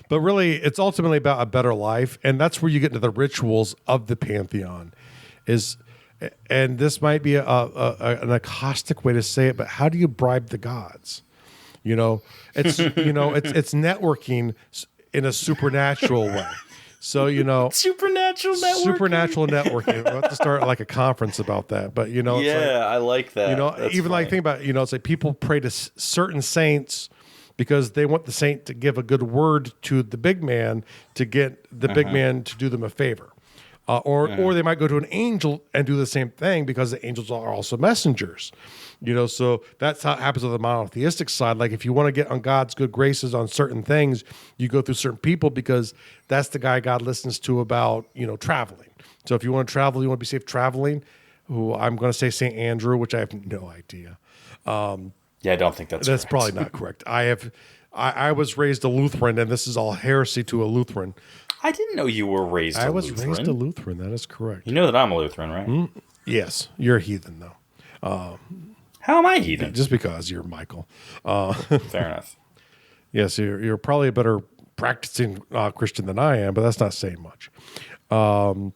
But really, it's ultimately about a better life, and that's where you get into the rituals of the Pantheon. And this might be an acoustic way to say it, but how do you bribe the gods? It's it's networking in a supernatural way. So supernatural networking. We'll have to start like a conference about that. But I like that. That's even funny. Like think about it's like people pray to certain saints because they want the saint to give a good word to the big man to get the big man to do them a favor. Or they might go to an angel and do the same thing because the angels are also messengers. So that's how it happens on the monotheistic side. Like if you want to get on God's good graces on certain things, you go through certain people because that's the guy God listens to about, traveling. So if you want to travel, you want to be safe traveling, who I'm going to say St. Andrew, which I have no idea. Yeah, I don't think that's correct. Probably not correct. I was raised a Lutheran, and this is all heresy to a Lutheran. I didn't know you were raised a Lutheran. I was raised a Lutheran. That is correct. You know that I'm a Lutheran, right? Mm-hmm. Yes. You're a heathen, though. How am I heathen? Just because you're Michael. Fair enough. Yes, you're probably a better practicing Christian than I am, but that's not saying much. Now,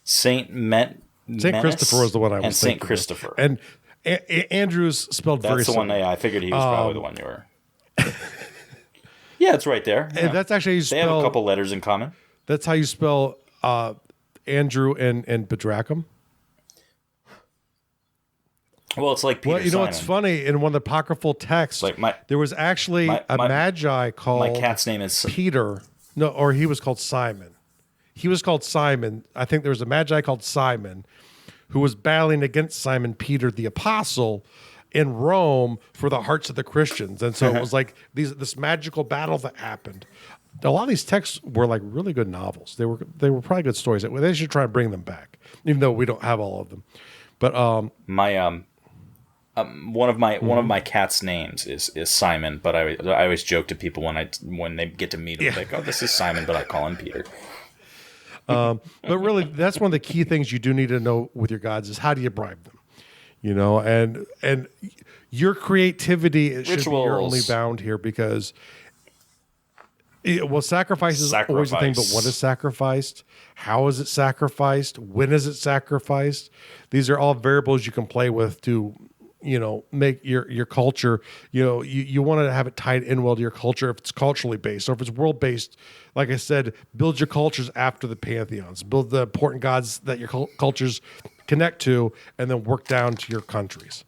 Saint Christopher was the one I was thinking. And Saint Christopher. And Andrew's spelled very similar. That's the one. I figured he was probably the one you were. Yeah, it's right there. Yeah. That's actually how you spell. They have a couple letters in common. That's how you spell Andrew and Bedrachum. Well, it's like Peter Simon. What's funny, in one of the apocryphal texts, there was actually a magi called... My cat's name is... Peter. No, or he was called Simon. He was called Simon. I think there was a magi called Simon who was battling against Simon Peter the apostle in Rome for the hearts of the Christians. And so it was like this magical battle that happened. A lot of these texts were like really good novels. They were probably good stories. They should try and bring them back, even though we don't have all of them. But one of my cat's names is Simon, but I always joke to people when they get to meet him, like, oh, this is Simon, but I call him Peter. But really, that's one of the key things you do need to know with your gods is how do you bribe them, and your creativity should be your only bound here because, sacrifice is always the thing, but what is sacrificed? How is it sacrificed? When is it sacrificed? These are all variables you can play with to, make your culture, you want to have it tied in well to your culture if it's culturally based. Or if it's world based, like I said, build your cultures after the pantheons. Build the important gods that your cultures connect to, and then work down to your countries.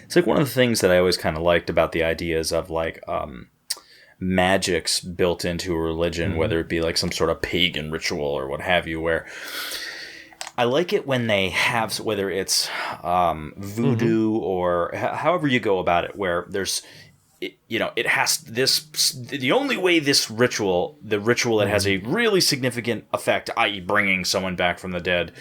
It's like one of the things that I always kind of liked about the ideas of like magics built into a religion, whether it be like some sort of pagan ritual or what have you, where I like it when they have, whether it's voodoo or however you go about it, where there's it has the only way the ritual that has a really significant effect, i.e. bringing someone back from the dead,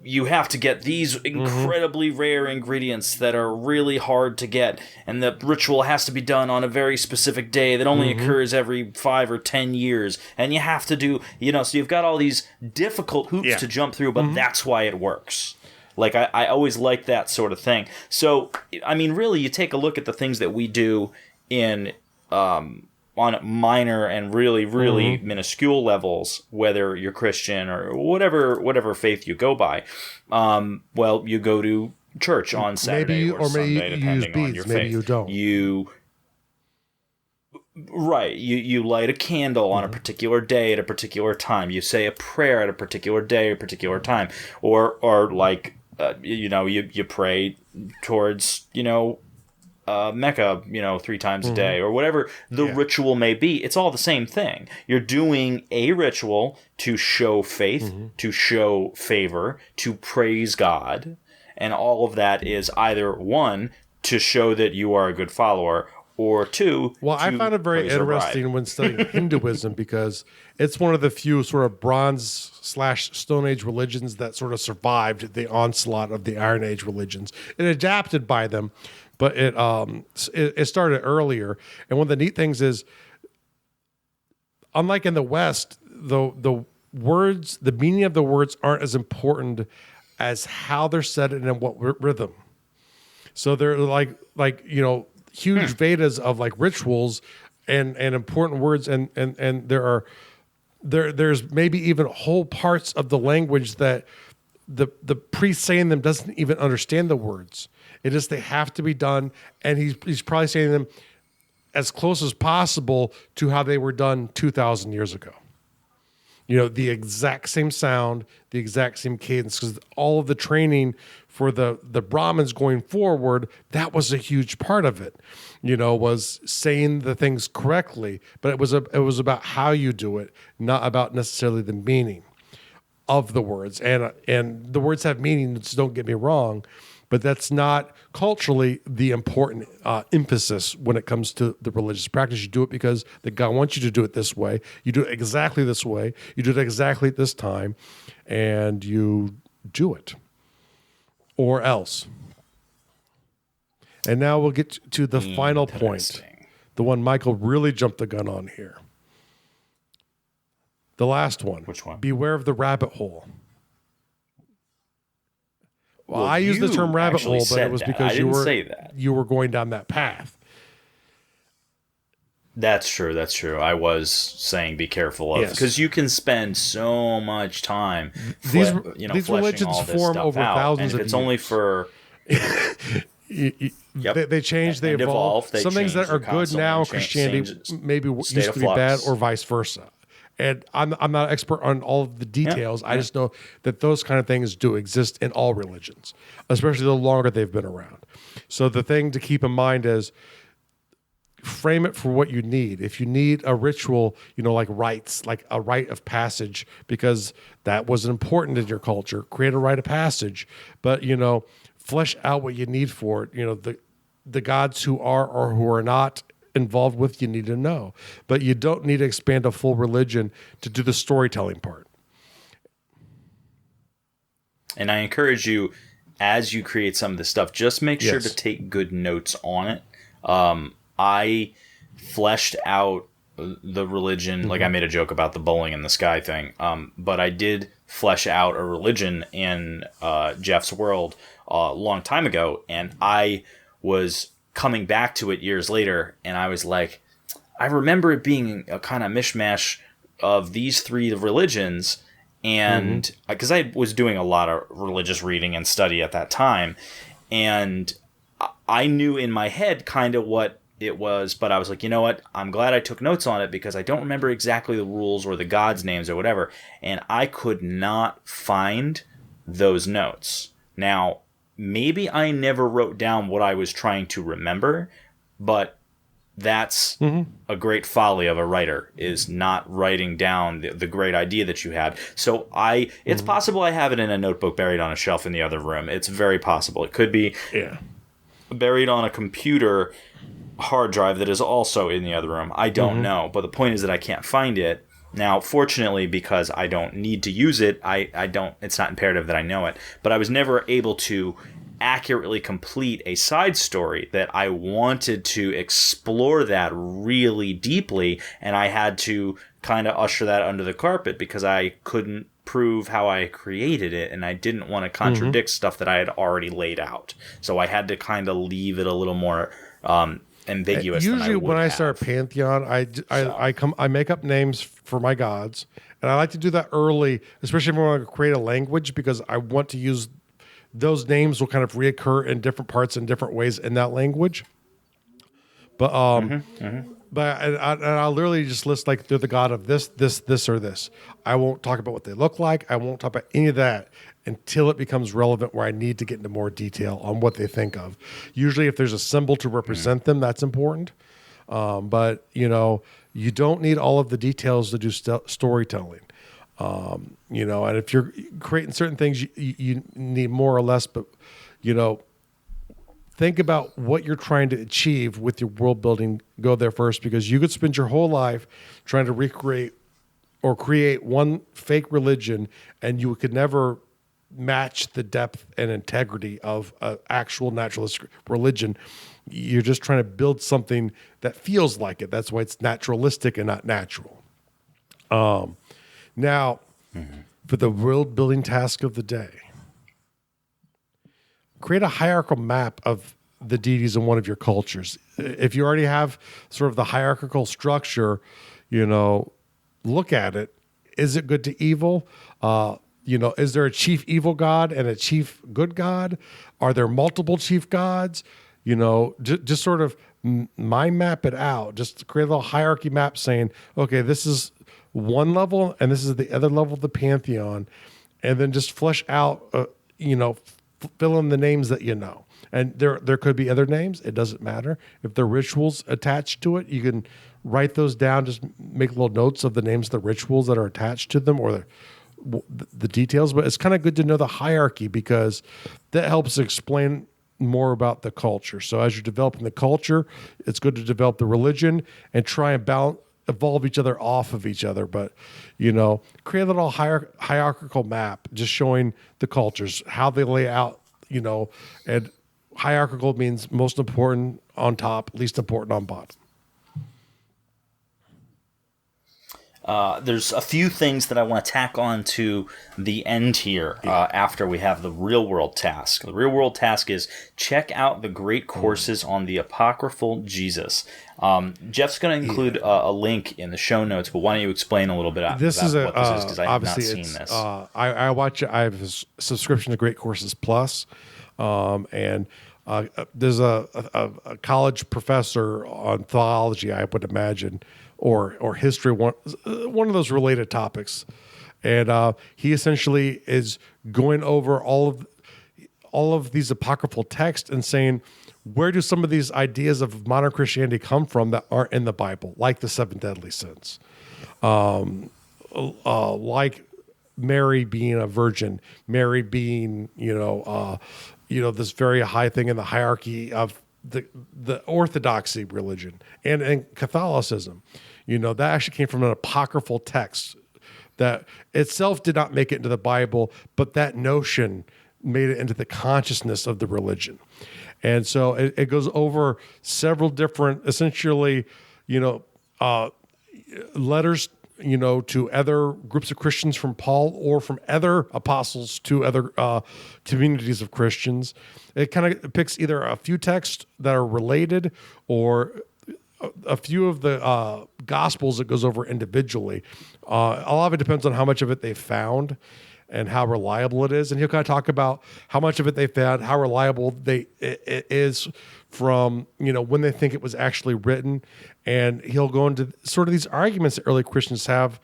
you have to get these incredibly rare ingredients that are really hard to get, and the ritual has to be done on a very specific day that only occurs every 5 or 10 years, and you have to do, so you've got all these difficult hoops to jump through, but that's why it works. Like, I always like that sort of thing. So, I mean, really, you take a look at the things that we do in on minor and really, really minuscule levels, whether you're Christian or whatever faith you go by. Well, you go to church on Saturday or Sunday, depending on your faith. Maybe you don't. You light a candle on a particular day at a particular time. You say a prayer at a particular day or a particular time, or like you pray towards Mecca, 3 times a day, or whatever the ritual may be. It's all the same thing. You're doing a ritual to show faith, to show favor, to praise God, and all of that is either 1, to show that you are a good follower, or 2, well, I found it very interesting when studying Hinduism, because it's one of the few sort of Bronze/Stone Age religions that sort of survived the onslaught of the Iron Age religions. It adapted by them, but it started earlier. And one of the neat things is, unlike in the West, the words, the meaning of the words aren't as important as how they're said and in what rhythm. So they're like huge Vedas of like rituals and important words, and there's maybe even whole parts of the language that the priest saying them doesn't even understand the words. It is, they have to be done, and he's probably saying them as close as possible to how they were done 2,000 years ago. The exact same sound, the exact same cadence, because all of the training for the Brahmins going forward, that was a huge part of it, was saying the things correctly, but it was about how you do it, not about necessarily the meaning of the words. And the words have meaning, so don't get me wrong, but that's not culturally the important emphasis when it comes to the religious practice. You do it because the God wants you to do it this way. You do it exactly this way. You do it exactly at this time, and you do it. Or else. And now we'll get to the final point, the one Michael really jumped the gun on here. The last one. Which one? Beware of the rabbit hole. Well, I use the term rabbit hole, but it was because you were going down that path. That's true. I was saying be careful of, because you can spend so much time. These religions form over thousands of years. It's only for. They change, they evolve. Some things that are good now in Christianity maybe used to be bad, or vice versa. And I'm not an expert on all of the details. I just know that those kind of things do exist in all religions, especially the longer they've been around. So the thing to keep in mind is frame it for what you need. If you need a ritual, like rites, like a rite of passage, because that was important in your culture, create a rite of passage. But, flesh out what you need for it. The gods who are or who are not involved with, you need to know, but you don't need to expand a full religion to do the storytelling part. And I encourage you, as you create some of this stuff, just make sure to take good notes on it. I fleshed out the religion, like I made a joke about the bowling in the sky thing, but I did flesh out a religion in Jeff's world a long time ago, and I was coming back to it years later, and I was like, I remember it being a kind of mishmash of these 3 religions, and because I was doing a lot of religious reading and study at that time, and I knew in my head kind of what it was, but I was like, you know what? I'm glad I took notes on it, because I don't remember exactly the rules or the gods' names or whatever, and I could not find those notes. Now, maybe I never wrote down what I was trying to remember, but that's a great folly of a writer, is not writing down the great idea that you had. So it's possible I have it in a notebook buried on a shelf in the other room. It's very possible. It could be buried on a computer hard drive that is also in the other room. I don't know, but the point is that I can't find it. Now, fortunately, because I don't need to use it, I don't. It's not imperative that I know it. But I was never able to accurately complete a side story that I wanted to explore that really deeply, and I had to kind of usher that under the carpet because I couldn't prove how I created it, and I didn't want to contradict stuff that I had already laid out. So I had to kind of leave it a little more ambiguous. Usually, when I have. start Pantheon, I make up names for my gods, and I like to do that early, especially when I want to create a language, because I want to use those names will kind of reoccur in different parts in different ways in that language. But I'll literally just list like they're the god of this, or this. I won't talk about what they look like. I won't talk about any of that until it becomes relevant where I need to get into more detail on what they think of. Usually if there's a symbol to represent them, that's important. But, you don't need all of the details to do storytelling. And if you're creating certain things, you need more or less, but, think about what you're trying to achieve with your world building. Go there first, because you could spend your whole life trying to recreate or create one fake religion, and you could never match the depth and integrity of an actual naturalistic religion. You're just trying to build something that feels like it. That's why it's naturalistic and not natural. Now, for the world building task of the day, create a hierarchical map of the deities in one of your cultures. If you already have sort of the hierarchical structure, look at it. Is it good to evil? Is there a chief evil god and a chief good god? Are there multiple chief gods? Just sort of mind map it out. Just create a little hierarchy map saying, okay, this is one level and this is the other level of the pantheon. And then just flesh out, fill in the names that you know. And there could be other names. It doesn't matter. If there are rituals attached to it, you can write those down. Just make little notes of the names of the rituals that are attached to them or the details. But it's kind of good to know the hierarchy, because that helps explain more about the culture. So as you're developing the culture, it's good to develop the religion and try and evolve each other off of each other. But, create a little hierarchical map just showing the cultures, how they lay out, and hierarchical means most important on top, least important on bottom. There's a few things that I want to tack on to the end here after we have the real world task. The real world task is check out the great courses on the apocryphal Jesus. Jeff's going to include a link in the show notes, but why don't you explain a little bit about what this is, because I have not seen this. I have a subscription to Great Courses Plus, and there's a college professor on theology, I would imagine, or history, one of those related topics. And he essentially is going over all of these apocryphal texts and saying, where do some of these ideas of modern Christianity come from that aren't in the Bible, like the 7 deadly sins, like Mary being a virgin, Mary being, this very high thing in the hierarchy of the orthodoxy religion and Catholicism. That actually came from an apocryphal text that itself did not make it into the Bible, but that notion made it into the consciousness of the religion. And so it goes over several different, essentially, letters, to other groups of Christians from Paul or from other apostles to other communities of Christians. It kind of picks either a few texts that are related or a few of the Gospels it goes over individually. A lot of it depends on how much of it they found and how reliable it is. And he'll kind of talk about how much of it they found, how reliable it is from, when they think it was actually written. And he'll go into sort of these arguments that early Christians have.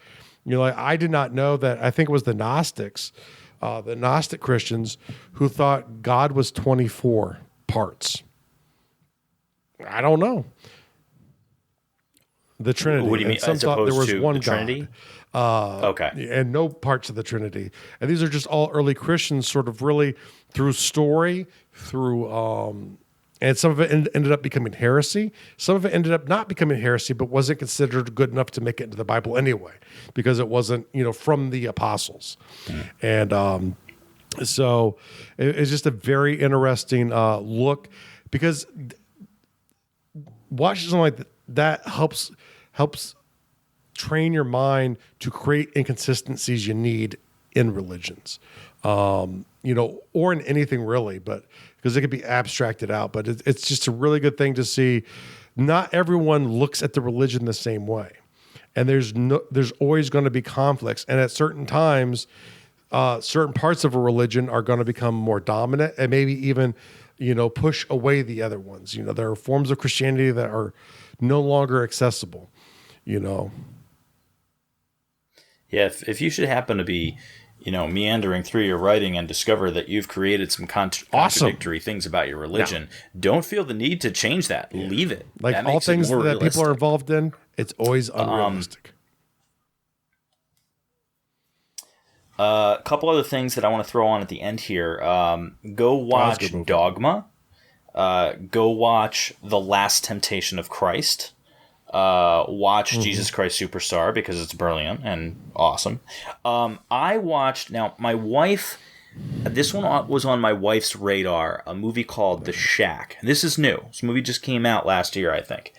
I did not know that. I think it was the Gnostics, the Gnostic Christians, who thought God was 24 parts. I don't know. The Trinity. What do you mean? Some thought there was one God. Trinity? Okay. And no parts of the Trinity. And these are just all early Christians sort of really through story, through And some of it ended up becoming heresy. Some of it ended up not becoming heresy, but wasn't considered good enough to make it into the Bible anyway, because it wasn't, from the apostles. And so it's just a very interesting look, because watching something like that helps train your mind to create inconsistencies you need in religions, or in anything really, but because it could be abstracted out. But it's just a really good thing to see. Not everyone looks at the religion the same way, and there's always going to be conflicts. And at certain times, certain parts of a religion are going to become more dominant, and maybe even, push away the other ones. There are forms of Christianity that are no longer accessible. Yeah, if you should happen to be, meandering through your writing and discover that you've created some contradictory things about your religion, don't feel the need to change that. Yeah. Leave it. Like all things that people are involved in, it's always unrealistic. A couple other things that I want to throw on at the end here. Go watch Dogma. Go watch The Last Temptation of Christ. Watch Jesus Christ Superstar, because it's brilliant and awesome. I watched, now my wife, this one was on my wife's radar, a movie called The Shack. This is new. This movie just came out last year, I think.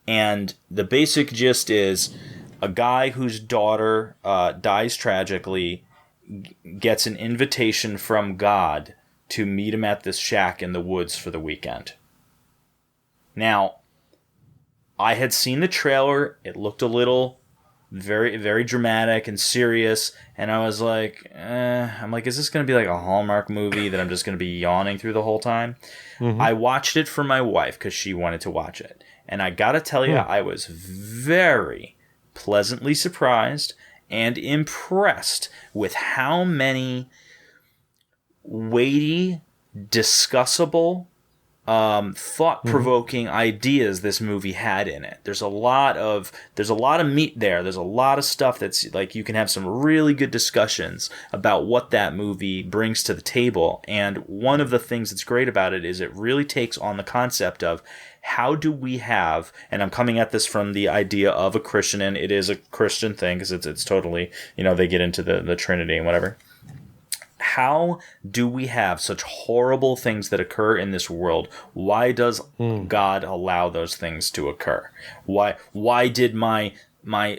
And the basic gist is a guy whose daughter dies tragically, gets an invitation from God to meet him at this shack in the woods for the weekend. Now, I had seen the trailer. It looked a little very, very dramatic and serious. And I was like, is this going to be like a Hallmark movie that I'm just going to be yawning through the whole time? Mm-hmm. I watched it for my wife because she wanted to watch it. And I got to tell you, I was very pleasantly surprised and impressed with how many weighty, discussable, thought-provoking ideas this movie had in it. There's a lot of meat there. There's a lot of stuff that's like, you can have some really good discussions about what that movie brings to the table. And one of the things that's great about it is it really takes on the concept of how do we have, and I'm coming at this from the idea of a Christian, and it is a Christian thing because it's totally, they get into the Trinity and whatever. How do we have such horrible things that occur in this world? Why does God allow those things to occur? Why did my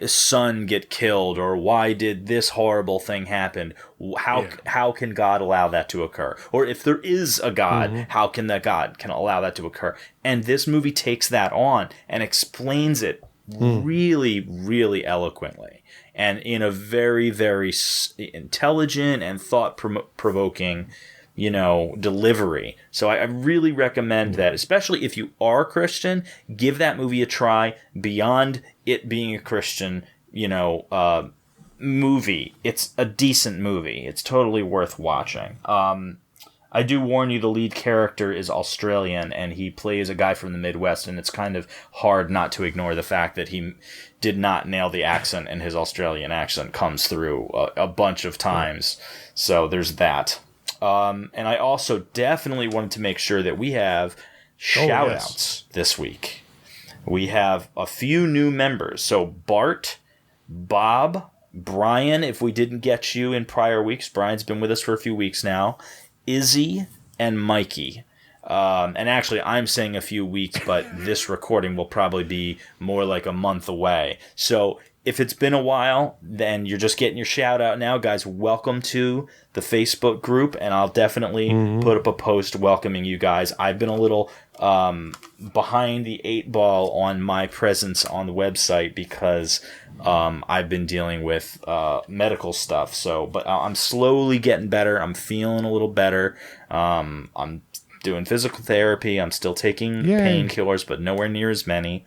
son get killed, or why did this horrible thing happen? How can God allow that to occur? Or if there is a God, how can that God can allow that to occur? And this movie takes that on and explains it really, really eloquently. And in a very, very intelligent and thought-provoking, delivery. So I really recommend that, especially if you are a Christian, give that movie a try. Beyond it being a Christian, movie, it's a decent movie. It's totally worth watching. I do warn you, the lead character is Australian, and he plays a guy from the Midwest, and it's kind of hard not to ignore the fact that he did not nail the accent, and his Australian accent comes through a bunch of times. So there's that. And I also definitely wanted to make sure that we have shout-outs this week. We have a few new members. So Bart, Bob, Brian, if we didn't get you in prior weeks, Brian's been with us for a few weeks now, Izzy, and Mikey. And actually, I'm saying a few weeks, but this recording will probably be more like a month away. So if it's been a while, then you're just getting your shout out now. Guys, welcome to the Facebook group, and I'll definitely put up a post welcoming you guys. I've been a little behind the 8 ball on my presence on the website because I've been dealing with medical stuff. But I'm slowly getting better. I'm feeling a little better. I'm doing physical therapy. I'm still taking painkillers, but nowhere near as many.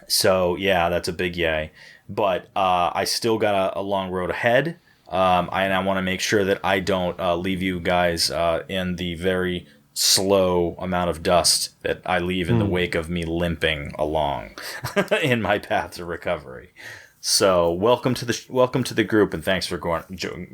So, yeah, that's a big yay. But I still got a long road ahead. And I want to make sure that I don't leave you guys in the very slow amount of dust that I leave in the wake of me limping along in my path to recovery. So welcome to the group, and thanks for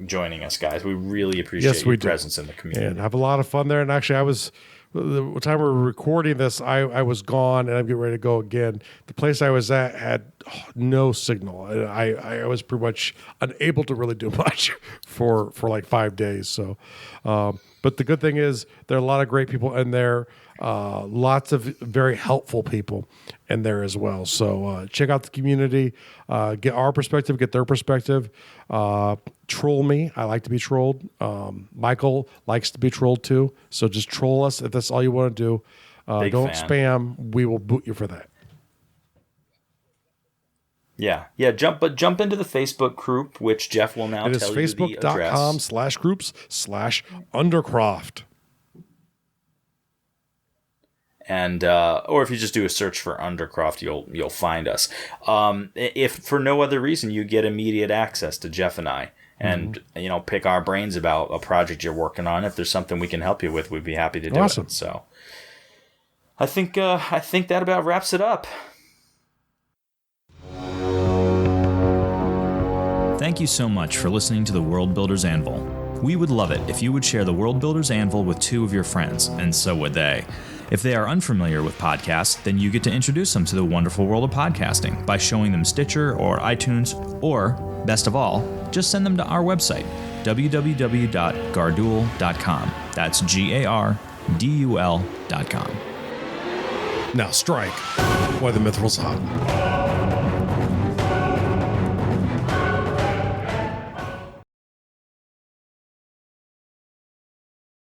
joining us, guys. We really appreciate your presence in the community. And have a lot of fun there. And actually, I was the time we're recording this, I was gone and I'm getting ready to go again. The place I was at had no signal. I was pretty much unable to really do much for like 5 days. So, but the good thing is there are a lot of great people in there. Lots of very helpful people in there as well. So check out the community, get our perspective, get their perspective. Troll me. I like to be trolled. Michael likes to be trolled too. So just troll us if that's all you want to do. Don't spam. We will boot you for that. Yeah. Jump into the Facebook group, which Jeff will now tell you the address. It is facebook.com/groups/Undercroft. And or if you just do a search for Undercroft, you'll find us. If for no other reason, you get immediate access to Jeff and I, and pick our brains about a project you're working on. If there's something we can help you with, we'd be happy to do it. So I think that about wraps it up. Thank you so much for listening to the World Builder's Anvil. We would love it if you would share the World Builder's Anvil with 2 of your friends, and so would they. If they are unfamiliar with podcasts, then you get to introduce them to the wonderful world of podcasting by showing them Stitcher or iTunes, or, best of all, just send them to our website, www.gardul.com. That's GARDUL.com. Now strike while the mithril's hot.